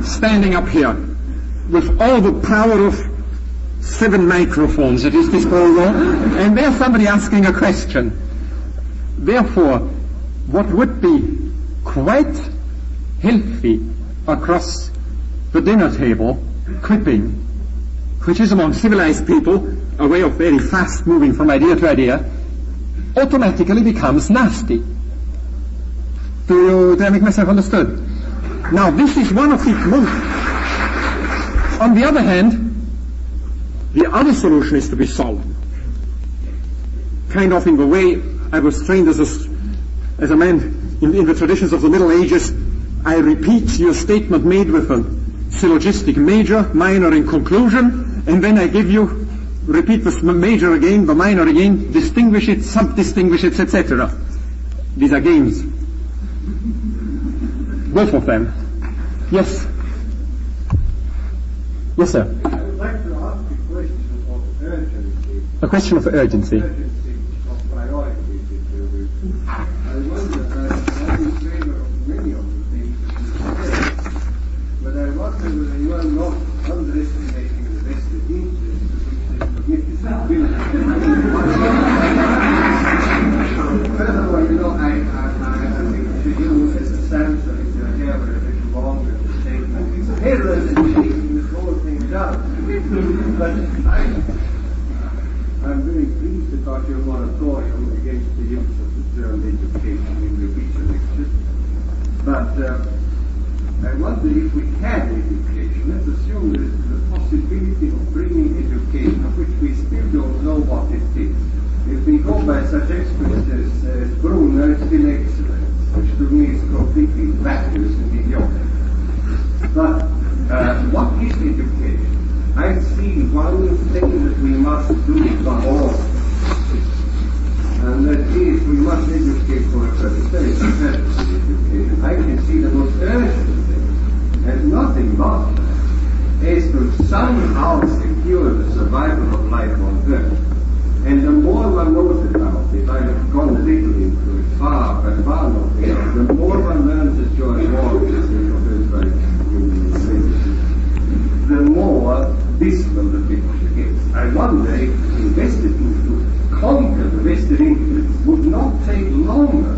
standing up here with all the power of 7 microphones at his disposal, and there's somebody asking a question. Therefore, what would be quite healthy across the dinner table, quipping, which is among civilized people a way of very fast moving from idea to idea, automatically becomes nasty. Do I make myself understood? Now, this is one of the On the other hand, the other solution is to be solemn. Kind of in the way I was trained as a man in the traditions of the Middle Ages. I repeat your statement made with a syllogistic major, minor, and conclusion, and then I repeat the major again, the minor again, distinguish it, sub-distinguish it, etc. These are games. Both of them. Yes. Yes, sir. I would like to ask a question of urgency. A question of urgency. Urgency of priority. I wonder, I'm in favor of many of the things that you said, but I wonder whether you are not underestimating the vested interest to which they submit this bill. Furthermore, you know, I think to you as a Samson, if your hair were a little longer, the statement is errors in shaking this whole thing down. But I'm very pleased about your moratorium against the use of the term education in the teacher lectures. But I wonder if we had education, let's assume there is the possibility of bringing education of which we still don't know what it is. If we go by such experts as Brunner, it's still excellence, which to me is completely vacuous and mediocre. But what is education? I see one thing that we must do for all, and that is we must educate for a purpose. There is a purpose in education. I can see the most urgent thing, and nothing but is to somehow secure the survival of life on Earth. And the more one knows about it, I have gone a little into it, far not beyond, the more one learns that you are involved in the more dismal the picture gets. I wonder if invested into conquer the vested interest would not take longer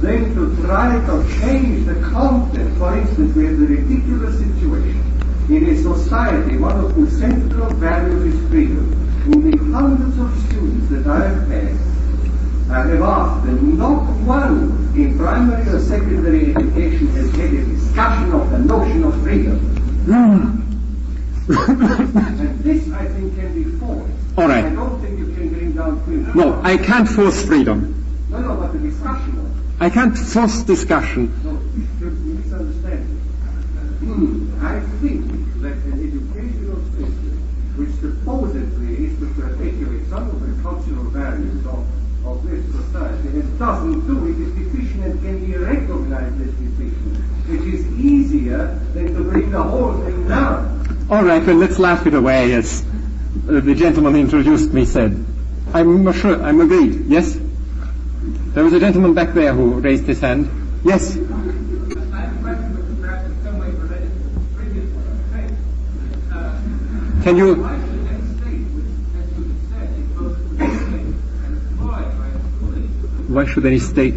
than to try to change the content. For instance, we have the ridiculous situation in a society, one of whose central values is freedom. In the hundreds of students that I have had, I have asked them, not one in primary or secondary education has had a discussion of the notion of freedom. And this, I think, can be forced. All right. I don't think you can bring down freedom. No, I can't force freedom. No, but the discussion of it. I can't force discussion. No, you misunderstand it. I think that an educational system which supposedly is to perpetuate some of the cultural values of this society and doesn't do it is deficient and can be recognized as deficient, which is easier than to bring the whole thing down. All right, well, let's laugh it away, as the gentleman who introduced me said. I'm agreed, yes? There was a gentleman back there who raised his hand. Yes? Can you... Why should any state...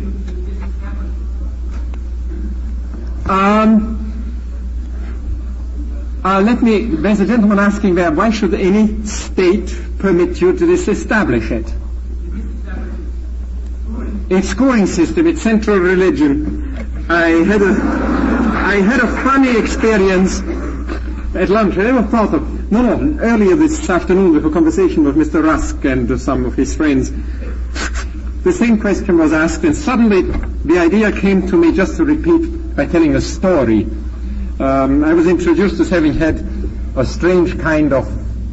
there's a gentleman asking there, why should any state permit you to disestablish it? It's scoring system, it's central religion. I had a funny experience at lunch. I never thought of... earlier this afternoon with a conversation with Mr. Rusk and some of his friends. the same question was asked, and suddenly the idea came to me just to repeat by telling a story. I was introduced as having had a strange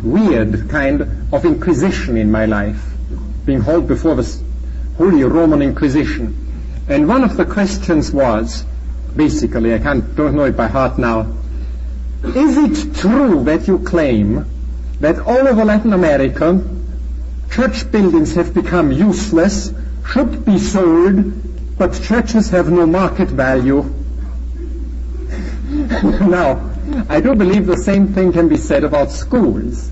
weird kind of inquisition in my life, being held before the Holy Roman Inquisition. And one of the questions was, basically, I don't know it by heart now, is it true that you claim that all over Latin America church buildings have become useless, should be sold, but churches have no market value? Now, I do believe the same thing can be said about schools.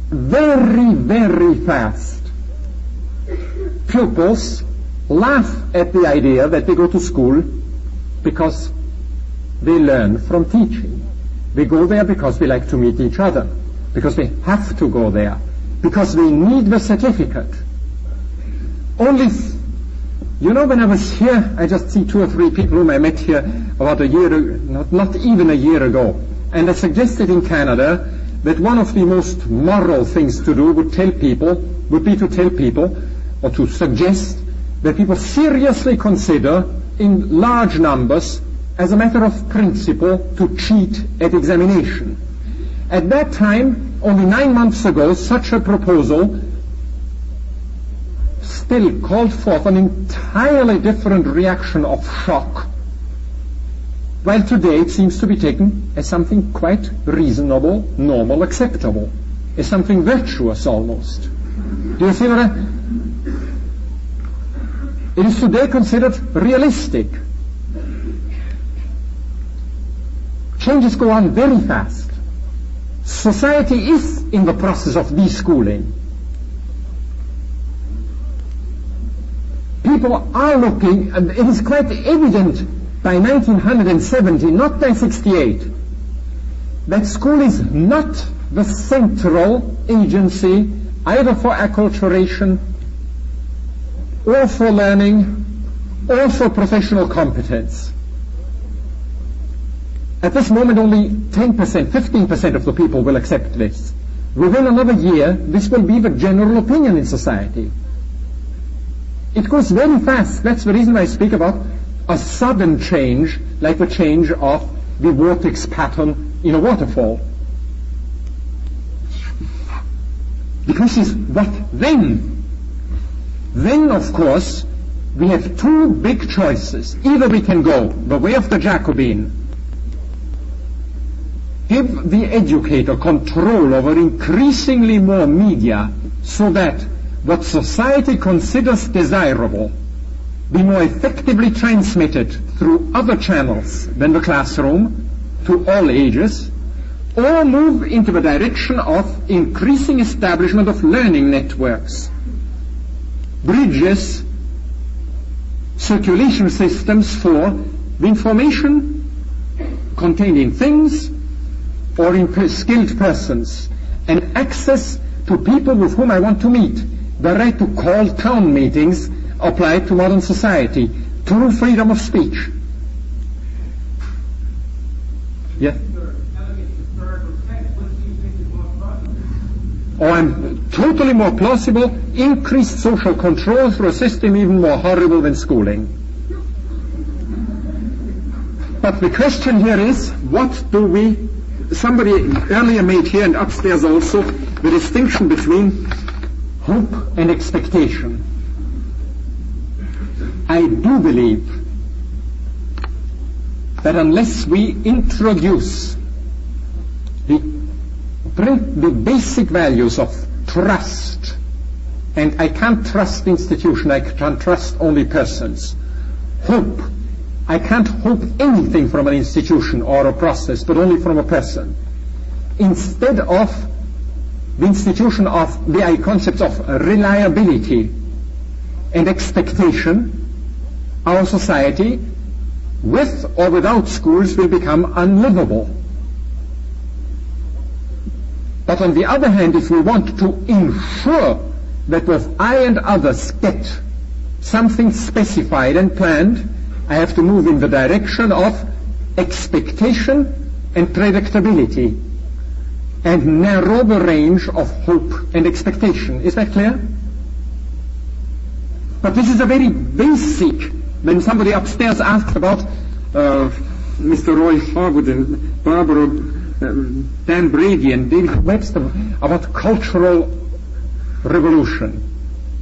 Very, very fast, pupils laugh at the idea that they go to school because they learn from teaching. They go there because they like to meet each other, because they have to go there, because they need the certificate. When I was here, I just see 2 or 3 people whom I met here about a year ago, not even a year ago, and I suggested in Canada that one of the most moral things to do would be to tell people, or to suggest that people seriously consider in large numbers, as a matter of principle, to cheat at examination. At that time, only 9 months ago, such a proposal still called forth an entirely different reaction of shock, while today it seems to be taken as something quite reasonable, normal, acceptable, as something virtuous almost. Do you see what it is today considered realistic. Changes go on very fast. Society is in the process of deschooling. People are looking, and it is quite evident by 1970, not by 68, that school is not the central agency either for acculturation or for learning or for professional competence. At this moment, only 10%, 15% of the people will accept this. Within another year, this will be the general opinion in society. It goes very fast. That's the reason I speak about a sudden change, like the change of the vortex pattern in a waterfall. The question is, what then? Then, of course, we have 2 big choices. Either we can go the way of the Jacobin, give the educator control over increasingly more media so that what society considers desirable be more effectively transmitted through other channels than the classroom to all ages, or move into the direction of increasing establishment of learning networks, bridges, circulation systems for the information contained in things or in skilled persons, and access to people with whom I want to meet. The right to call town meetings applied to modern society, true freedom of speech. Yes? Oh, I'm totally more plausible. Increased social control through a system even more horrible than schooling. But the question here is, what do we... Somebody earlier made here and upstairs also the distinction between hope and expectation. I do believe that unless we introduce the basic values of trust, and I can't trust institution, I can trust only persons. Hope, I can't hope anything from an institution or a process, but only from a person. Instead of the institution of the concepts of reliability and expectation, our society, with or without schools, will become unlivable. But on the other hand, if we want to ensure that both I and others get something specified and planned, I have to move in the direction of expectation and predictability, and narrow the range of hope and expectation. Is that clear? But this is a very basic. When somebody upstairs asked about Mr. Roy Harwood and Barbara Dan Brady and David Webster about cultural revolution.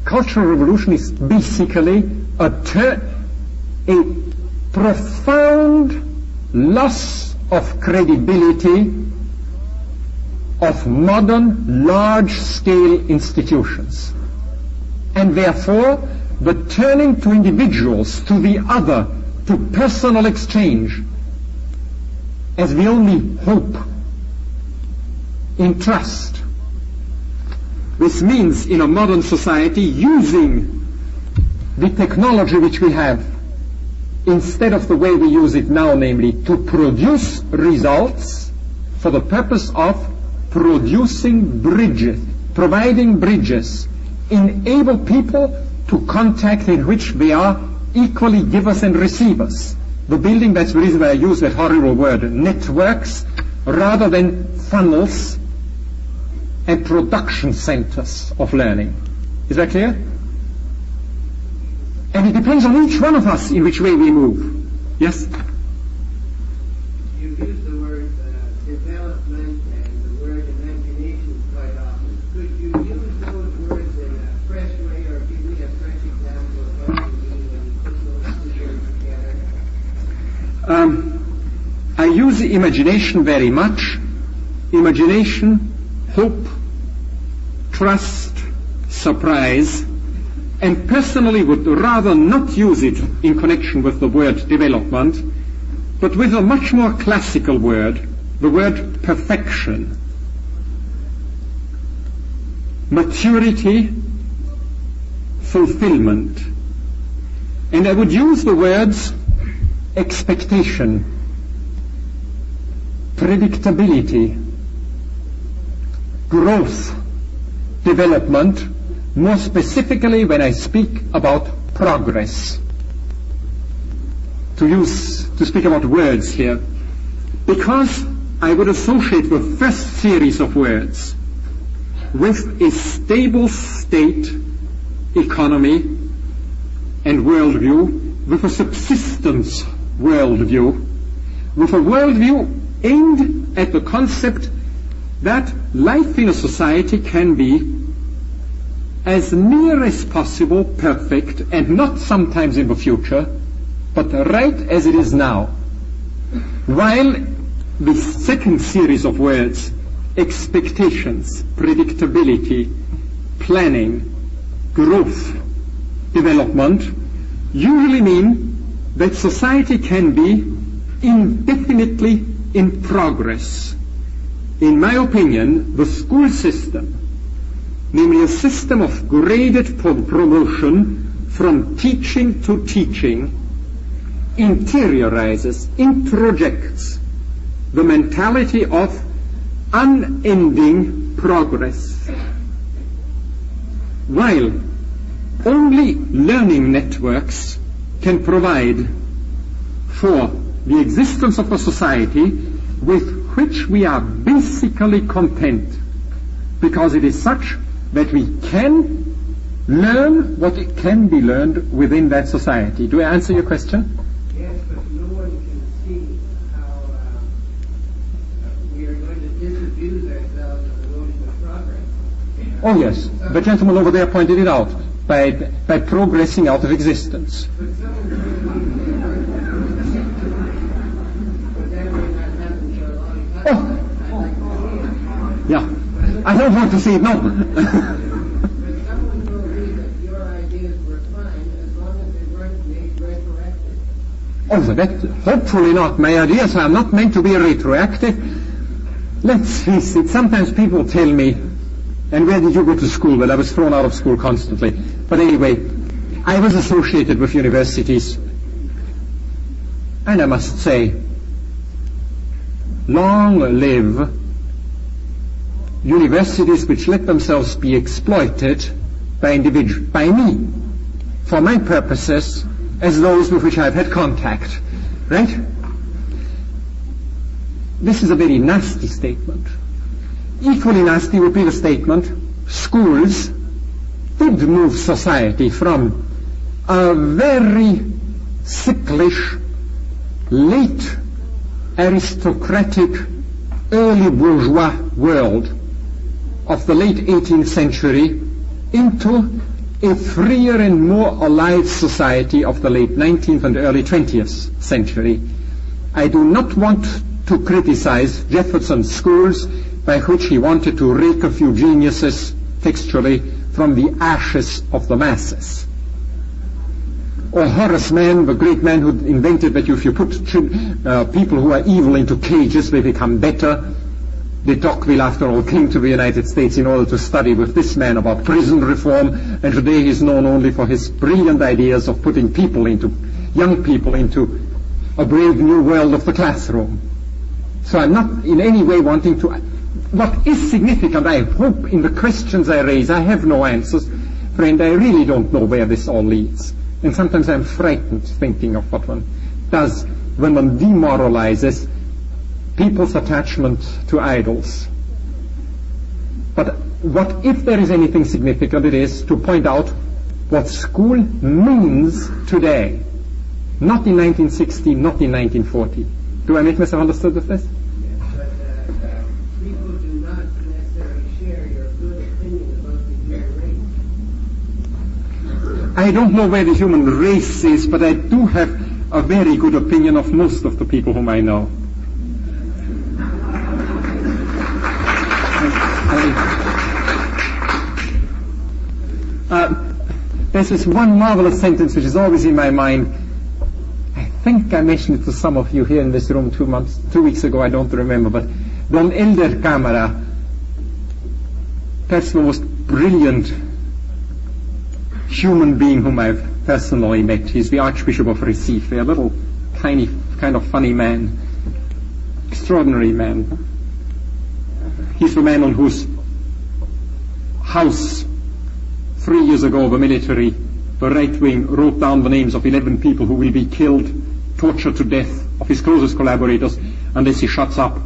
Cultural revolution is basically a profound loss of credibility of modern large-scale institutions, and therefore the turning to individuals, to the other, to personal exchange as the only hope in trust. This means in a modern society using the technology which we have instead of the way we use it now, namely to produce results for the purpose of producing bridges, providing bridges, enable people to contact in which they are equally givers and receivers. The building, that's the reason why I use that horrible word, networks, rather than funnels and production centers of learning. Is that clear? And it depends on each one of us in which way we move. Yes? You use the word development and the word imagination quite often. Could you use those words in a fresh way, or give me a fresh example of what you mean when you put those two words together? I use imagination very much. Imagination, hope, trust, surprise, and personally would rather not use it in connection with the word development, but with a much more classical word, the word perfection, maturity, fulfillment. And I would use the words expectation, predictability, growth, development, more specifically when I speak about progress. To speak about words here, because I would associate the first series of words with a stable state economy and worldview, with a subsistence worldview, with a worldview aimed at the concept that life in a society can be as near as possible perfect, and not sometimes in the future, but right as it is now. While the second series of words, expectations, predictability, planning, growth, development, usually mean that society can be indefinitely in progress. In my opinion, the school system, namely a system of graded promotion from teaching to teaching, interiorizes, introjects the mentality of unending progress, while only learning networks can provide for the existence of a society with which we are basically content, because it is such that we can learn what it can be learned within that society. Do I answer your question? Yes, but no one can see how we are going to disabuse ourselves of the notion of progress. Oh yes, the gentleman over there pointed it out, by progressing out of existence. But someone but that may not happen for a long time. Oh. I'd like to see it. Yeah, I don't want to see it, no. But someone told me that your ideas were fine as long as they weren't made retroactive. Oh, that, hopefully not. My ideas are not meant to be retroactive. Let's face it, sometimes people tell me, and where did you go to school? Well, I was thrown out of school constantly. But anyway, I was associated with universities. And I must say, long live universities which let themselves be exploited by me, for my purposes, as those with which I've had contact. Right? This is a very nasty statement. Equally nasty would be the statement, schools did move society from a very sicklish, late aristocratic, early bourgeois world of the late 18th century into a freer and more alive society of the late 19th and early 20th century. I do not want to criticize Jefferson's schools, by which he wanted to rake a few geniuses textually from the ashes of the masses. Or Horace Mann, the great man who invented that if you put people who are evil into cages, they become better. De Tocqueville, after all, came to the United States in order to study with this man about prison reform, and today he's known only for his brilliant ideas of putting young people into a brave new world of the classroom. So I'm not in any way wanting to... What is significant, I hope, in the questions I raise, I have no answers. Friend, I really don't know where this all leads. And sometimes I'm frightened thinking of what one does when one demoralizes people's attachment to idols. But what if there is anything significant, it is to point out what school means today. Not in 1960, not in 1940. Do I make myself understood with this? But people do not necessarily share your good opinion about the human race. I don't know where the human race is, but I do have a very good opinion of most of the people whom I know. There's this one marvelous sentence which is always in my mind. I think I mentioned it to some of you here in this room 2 weeks ago, I don't remember, but Don Elder Camara, perhaps the most brilliant human being whom I've personally met. He's the Archbishop of Recife, a little tiny, kind of funny man, extraordinary man. He's the man on whose house 3 years ago the military, the right wing, wrote down the names of 11 people who will be killed, tortured to death, of his closest collaborators, unless he shuts up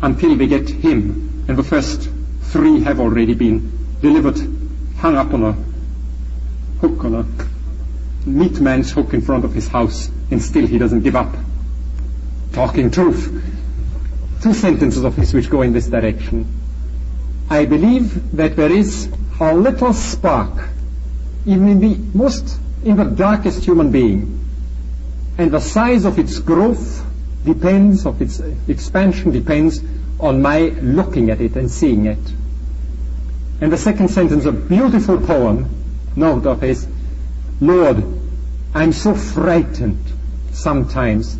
until they get him. And the first 3 have already been delivered, hung up on a hook, on a meat man's hook in front of his house, and still he doesn't give up. Talking truth. 2 sentences of his which go in this direction. I believe that there is a little spark, even in the darkest human being, and the size of its growth depends, of its expansion depends on my looking at it and seeing it. And the second sentence, a beautiful poem, note of his, Lord, I'm so frightened sometimes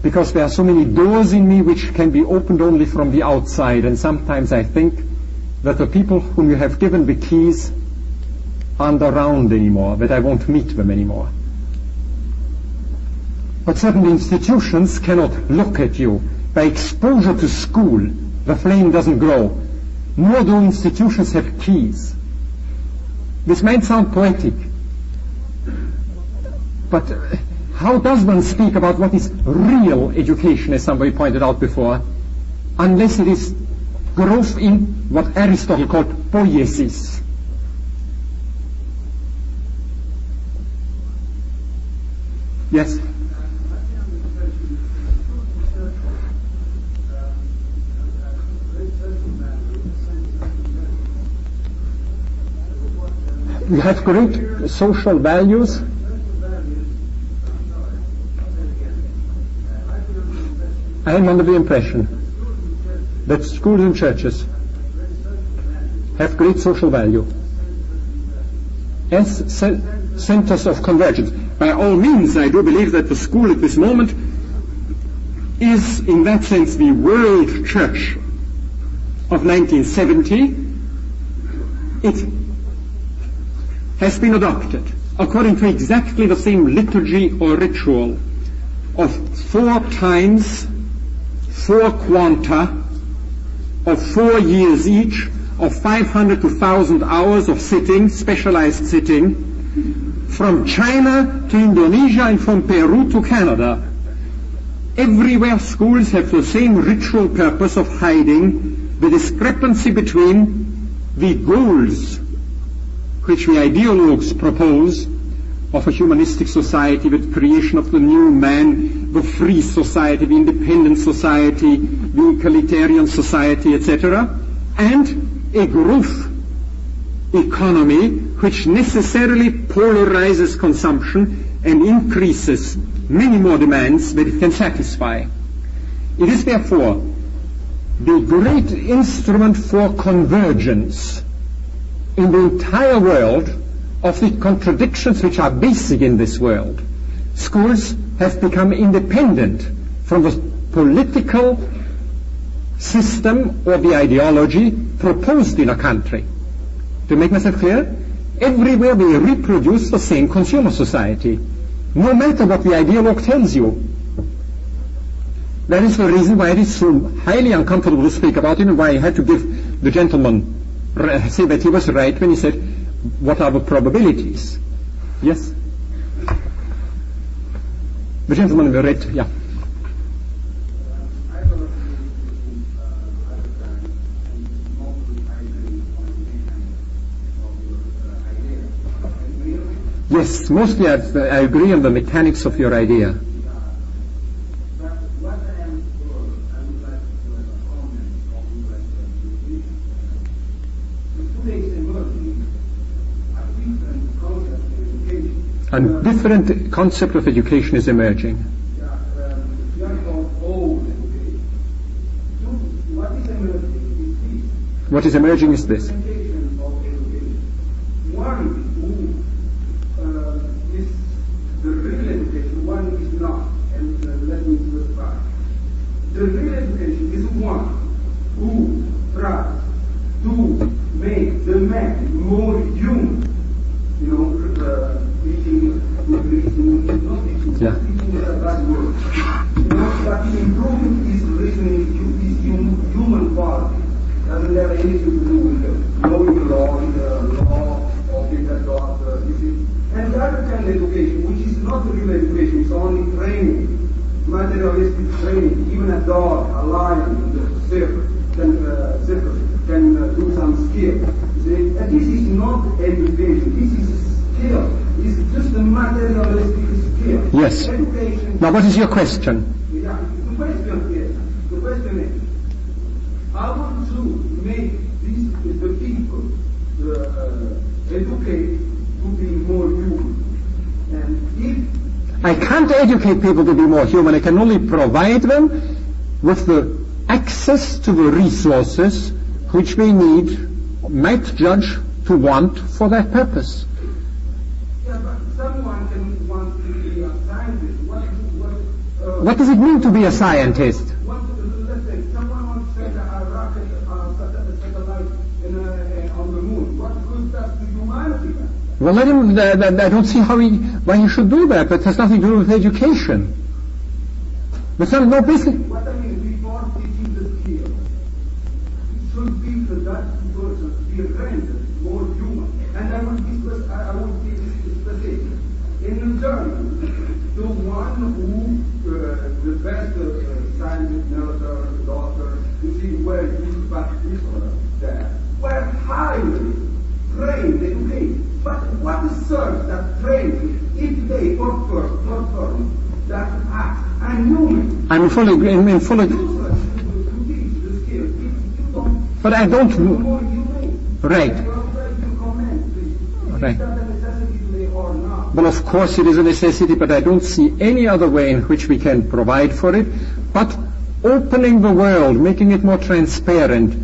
because there are so many doors in me which can be opened only from the outside, and sometimes I think that the people whom you have given the keys aren't around anymore, that I won't meet them anymore. But certain institutions cannot look at you. By exposure to school, the flame doesn't grow. Nor do institutions have keys. This might sound poetic, but how does one speak about what is real education, as somebody pointed out before, unless it is growth in what Aristotle called poiesis? Yes? You have great social values. I am under the impression that schools and churches have great social value as centers of convergence. By all means, I do believe that the school at this moment is, in that sense, the world church of 1970. It has been adopted according to exactly the same liturgy or ritual of 4 times 4 quanta of 4 years each, of 500 to 1,000 hours of sitting, specialized sitting, from China to Indonesia and from Peru to Canada. Everywhere schools have the same ritual purpose of hiding the discrepancy between the goals which the ideologues propose, of a humanistic society, with creation of the new man, the free society, the independent society, the egalitarian society, etc., and a growth economy which necessarily polarizes consumption and increases many more demands that it can satisfy. It is therefore the great instrument for convergence in the entire world of the contradictions which are basic in this world. Schools have become independent from the political system or the ideology proposed in a country. To make myself clear, everywhere we reproduce the same consumer society, no matter what the ideologue tells you. That is the reason why it is so highly uncomfortable to speak about it, and why I had to give the gentleman say that he was right when he said, what are the probabilities? Yes? The gentleman in the red, yeah. Yes, mostly I agree on the mechanics of your idea. A different concept of education is emerging. What is emerging is this. The real education, one is not, and let me specify. The real education is one who tries to make the man more human. You know, teaching, not teaching that word. You know, but improving his reasoning, his human quality. Doesn't have anything to do with knowing the law, of it, you see. And the other kind of education, which is not real education, it's only training, materialistic training. Even a dog, a lion, the zebra can do some skill. See? And this is not education, this is skill. It's just a materialistic skill. Yes. Education. Now what is your question? Yeah, the question is, how to make the people educate to be more human. And if I can't educate people to be more human. I can only provide them with the access to the resources which they might judge to want for that purpose. Yeah, but someone can want to be a scientist. What does it mean to be a scientist? Let's say someone wants to send a rocket, a satellite on the moon. What good does to humanity then? Well, let him. I don't see why he should do that. But it has nothing to do with education. But no, basically. What I mean, before teaching the skill, it should be that person be rendered more human. And I will be specific. In Germany, the one who the best scientist, nurse, doctor, you see where these practitioners there were highly trained, educated. But what serves that training if they perform that act? I'm human. I'm fully agree. I'm in full but I don't. Right. Right. Well, of course it is a necessity, but I don't see any other way in which we can provide for it. But opening the world, making it more transparent,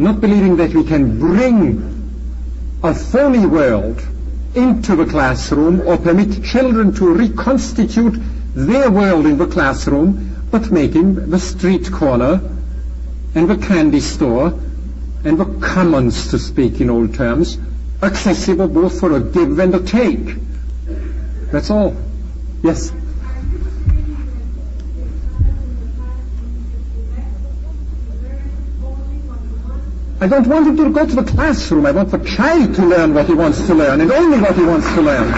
not believing that we can bring a phony world into the classroom or permit children to reconstitute their world in the classroom, but making the street corner and the candy store and the commons, to speak in old terms, accessible both for a give and a take. That's all. Yes? I don't want him to go to the classroom. I want the child to learn what he wants to learn, and only what he wants to learn.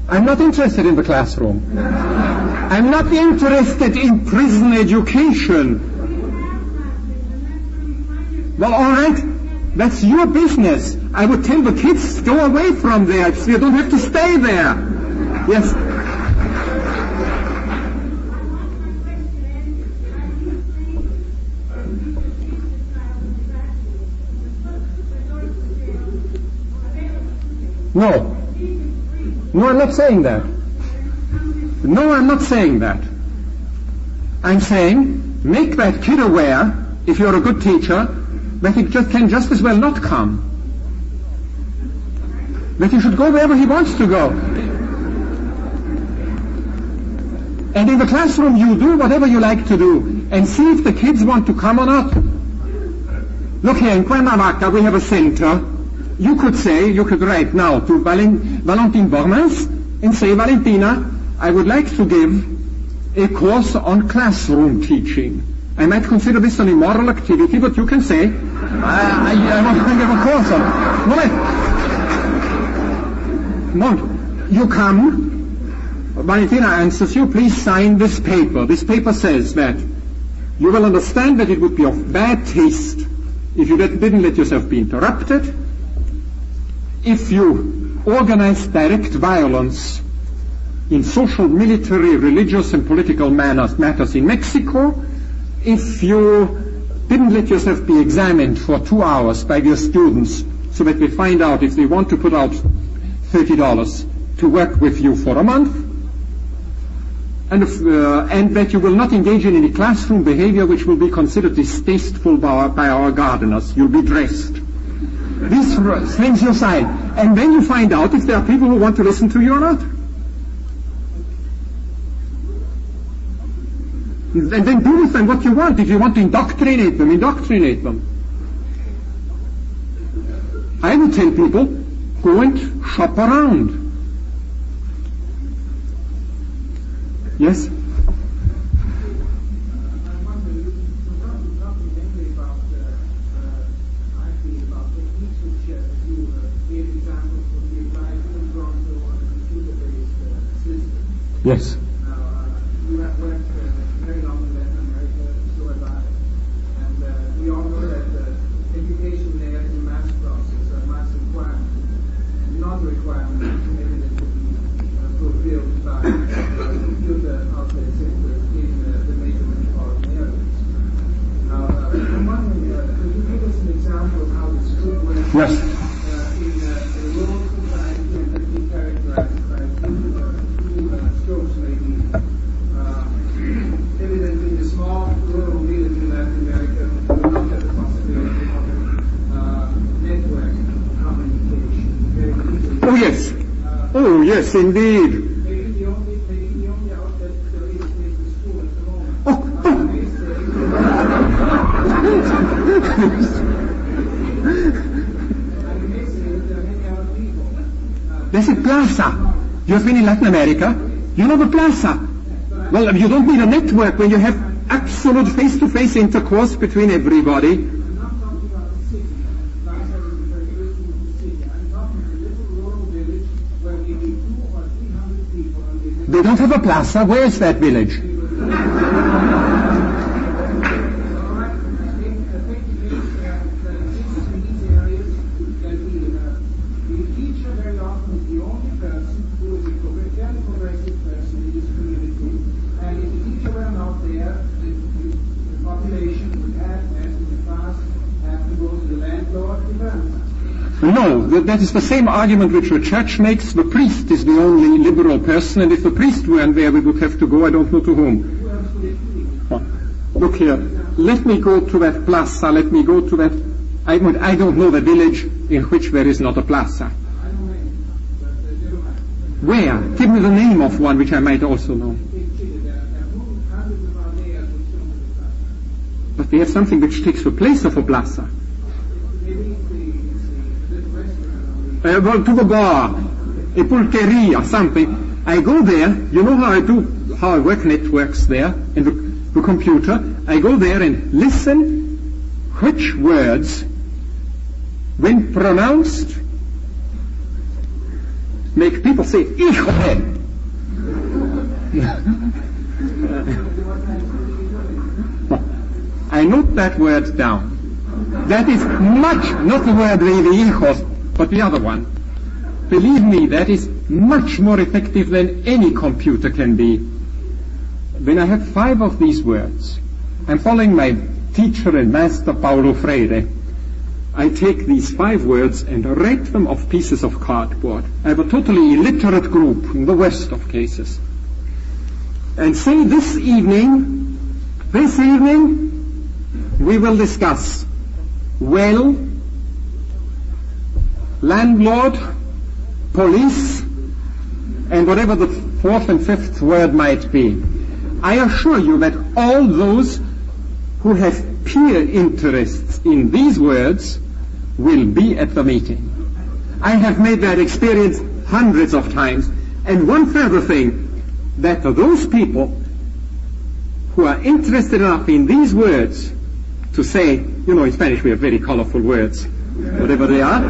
I'm not interested in the classroom. I'm not interested in prison education. Well, all right. That's your business. I would tell the kids, go away from there. You don't have to stay there. Yes. No. No, I'm not saying that. No, I'm not saying that. I'm saying, make that kid aware, if you're a good teacher, that he can just as well not come. That he should go wherever he wants to go. And in the classroom you do whatever you like to do, and see if the kids want to come or not. Look here, in Cuernavaca we have a center. You could write now to Valentine Bormans and say, Valentina, I would like to give a course on classroom teaching. I might consider this an immoral activity, but you can say, I want to give a course on it. No, you come, Valentina answers you, please sign this paper. This paper says that you will understand that it would be of bad taste if you didn't let yourself be interrupted, if you organize direct violence in social, military, religious, and political matters in Mexico, if you didn't let yourself be examined for 2 hours by your students so that we find out if they want to put out $30 to work with you for a month, and that you will not engage in any classroom behavior which will be considered distasteful by our gardeners. You'll be dressed. These things you sign. And then you find out if there are people who want to listen to you or not. And then do with them what you want. If you want to indoctrinate them, indoctrinate them. I would tell people, go and shop around. Yes? Yes. You have worked very long in Latin America, so have I. And we all know that education there is a mass process, a mass requirement, and not a requirement maybe that could be fulfilled by computer outlets in the major metropolitan areas. Now, I'm wondering, could you give us an example of how this could work Yes. In a rural society and that be characterized by strokes maybe evident in the small rural village in Latin America who do not have the possibility of network communication very easily. Oh yes. Oh yes, indeed. Maybe the only outlet there is the school at the moment. Oh. I may say that there are many other people. There's a plaza. You have been in Latin America. You know the plaza. Well, you don't need a network when you have absolute face-to-face intercourse between everybody. I'm not talking about the city. Plaza is very useful to the city. I'm talking about a little rural village where maybe 200 or 300 people are living. They don't have a plaza. Where is that village? No, that is the same argument which the church makes. The priest is the only liberal person, and if the priest weren't there, we would have to go, I don't know to whom. Look here, let me go to that plaza, let me go to that, I don't know the village in which there is not a plaza. Where? Give me the name of one which I might also know. But they have something which takes the place of a plaza. Well, to the bar, a pulqueria, something. I go there, you know how I work networks there, in the computer. I go there and listen which words, when pronounced, make people say, hijo de. I note that word down. That is much, not the word hijos, but the other one. Believe me, that is much more effective than any computer can be. When I have 5 of these words, I'm following my teacher and master Paulo Freire. I take these 5 words and write them off pieces of cardboard. I have a totally illiterate group, in the worst of cases. And say this evening, we will discuss well, landlord, police, and whatever the 4th and 5th word might be. I assure you that all those who have peer interests in these words will be at the meeting. I have made that experience hundreds of times. And one further thing, that those people who are interested enough in these words to say, in Spanish we have very colorful words, whatever they are.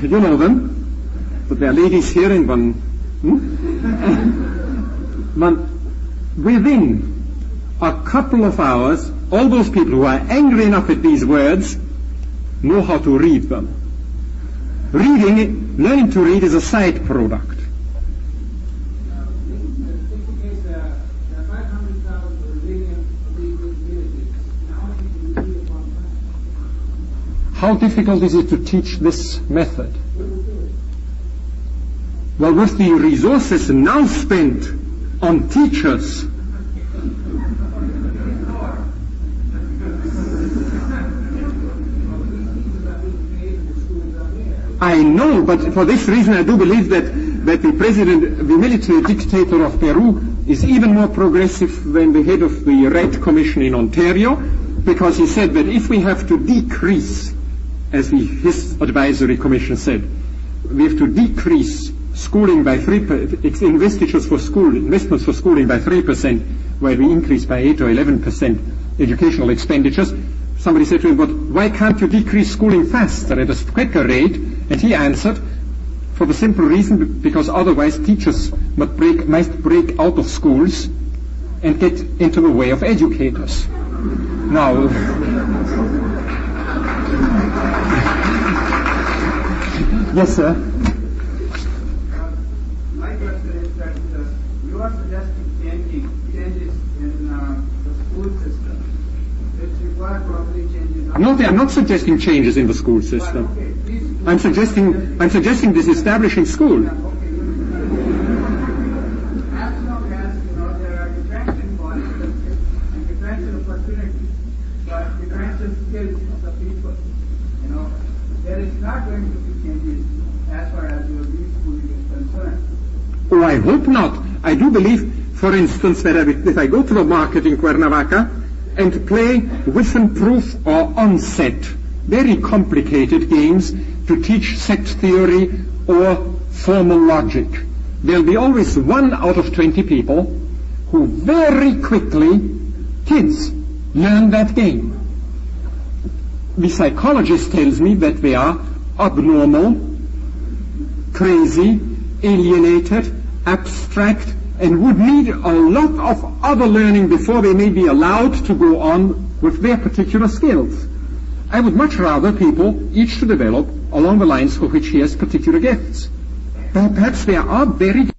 You know them, but there are ladies here in one. Within a couple of hours, all those people who are angry enough at these words know how to read them. Learning to read is a side product. How difficult is it to teach this method? Well, with the resources now spent on teachers, I know, but for this reason I do believe that the military dictator of Peru is even more progressive than the head of the Red Commission in Ontario, because he said that if we have to decrease, as his advisory commission said, we have to decrease schooling by 3%, investments for schooling by 3%, while we increase by 8 or 11% educational expenditures. Somebody said to him, but why can't you decrease schooling faster at a quicker rate? And he answered, for the simple reason, because otherwise teachers might break out of schools and get into the way of educators. Now, yes, sir. My question is that you are suggesting changes in the school system, which require probably changes. No, I'm not suggesting changes in the school system. Okay, I'm suggesting disestablishing school. as long as there are differential policies and differential opportunities, but differential skills of the people, there is not going to be changes as far as your reschooling is concerned. Oh, I hope not. I do believe, for instance, that if I go to the market in Cuernavaca and play whistle-proof or on-set, very complicated games to teach set theory or formal logic, there'll be always 1 out of 20 people who very quickly, kids, learn that game. The psychologist tells me that they are abnormal, crazy, alienated, abstract, and would need a lot of other learning before they may be allowed to go on with their particular skills. I would much rather people each to develop along the lines for which he has particular gifts. Perhaps there are very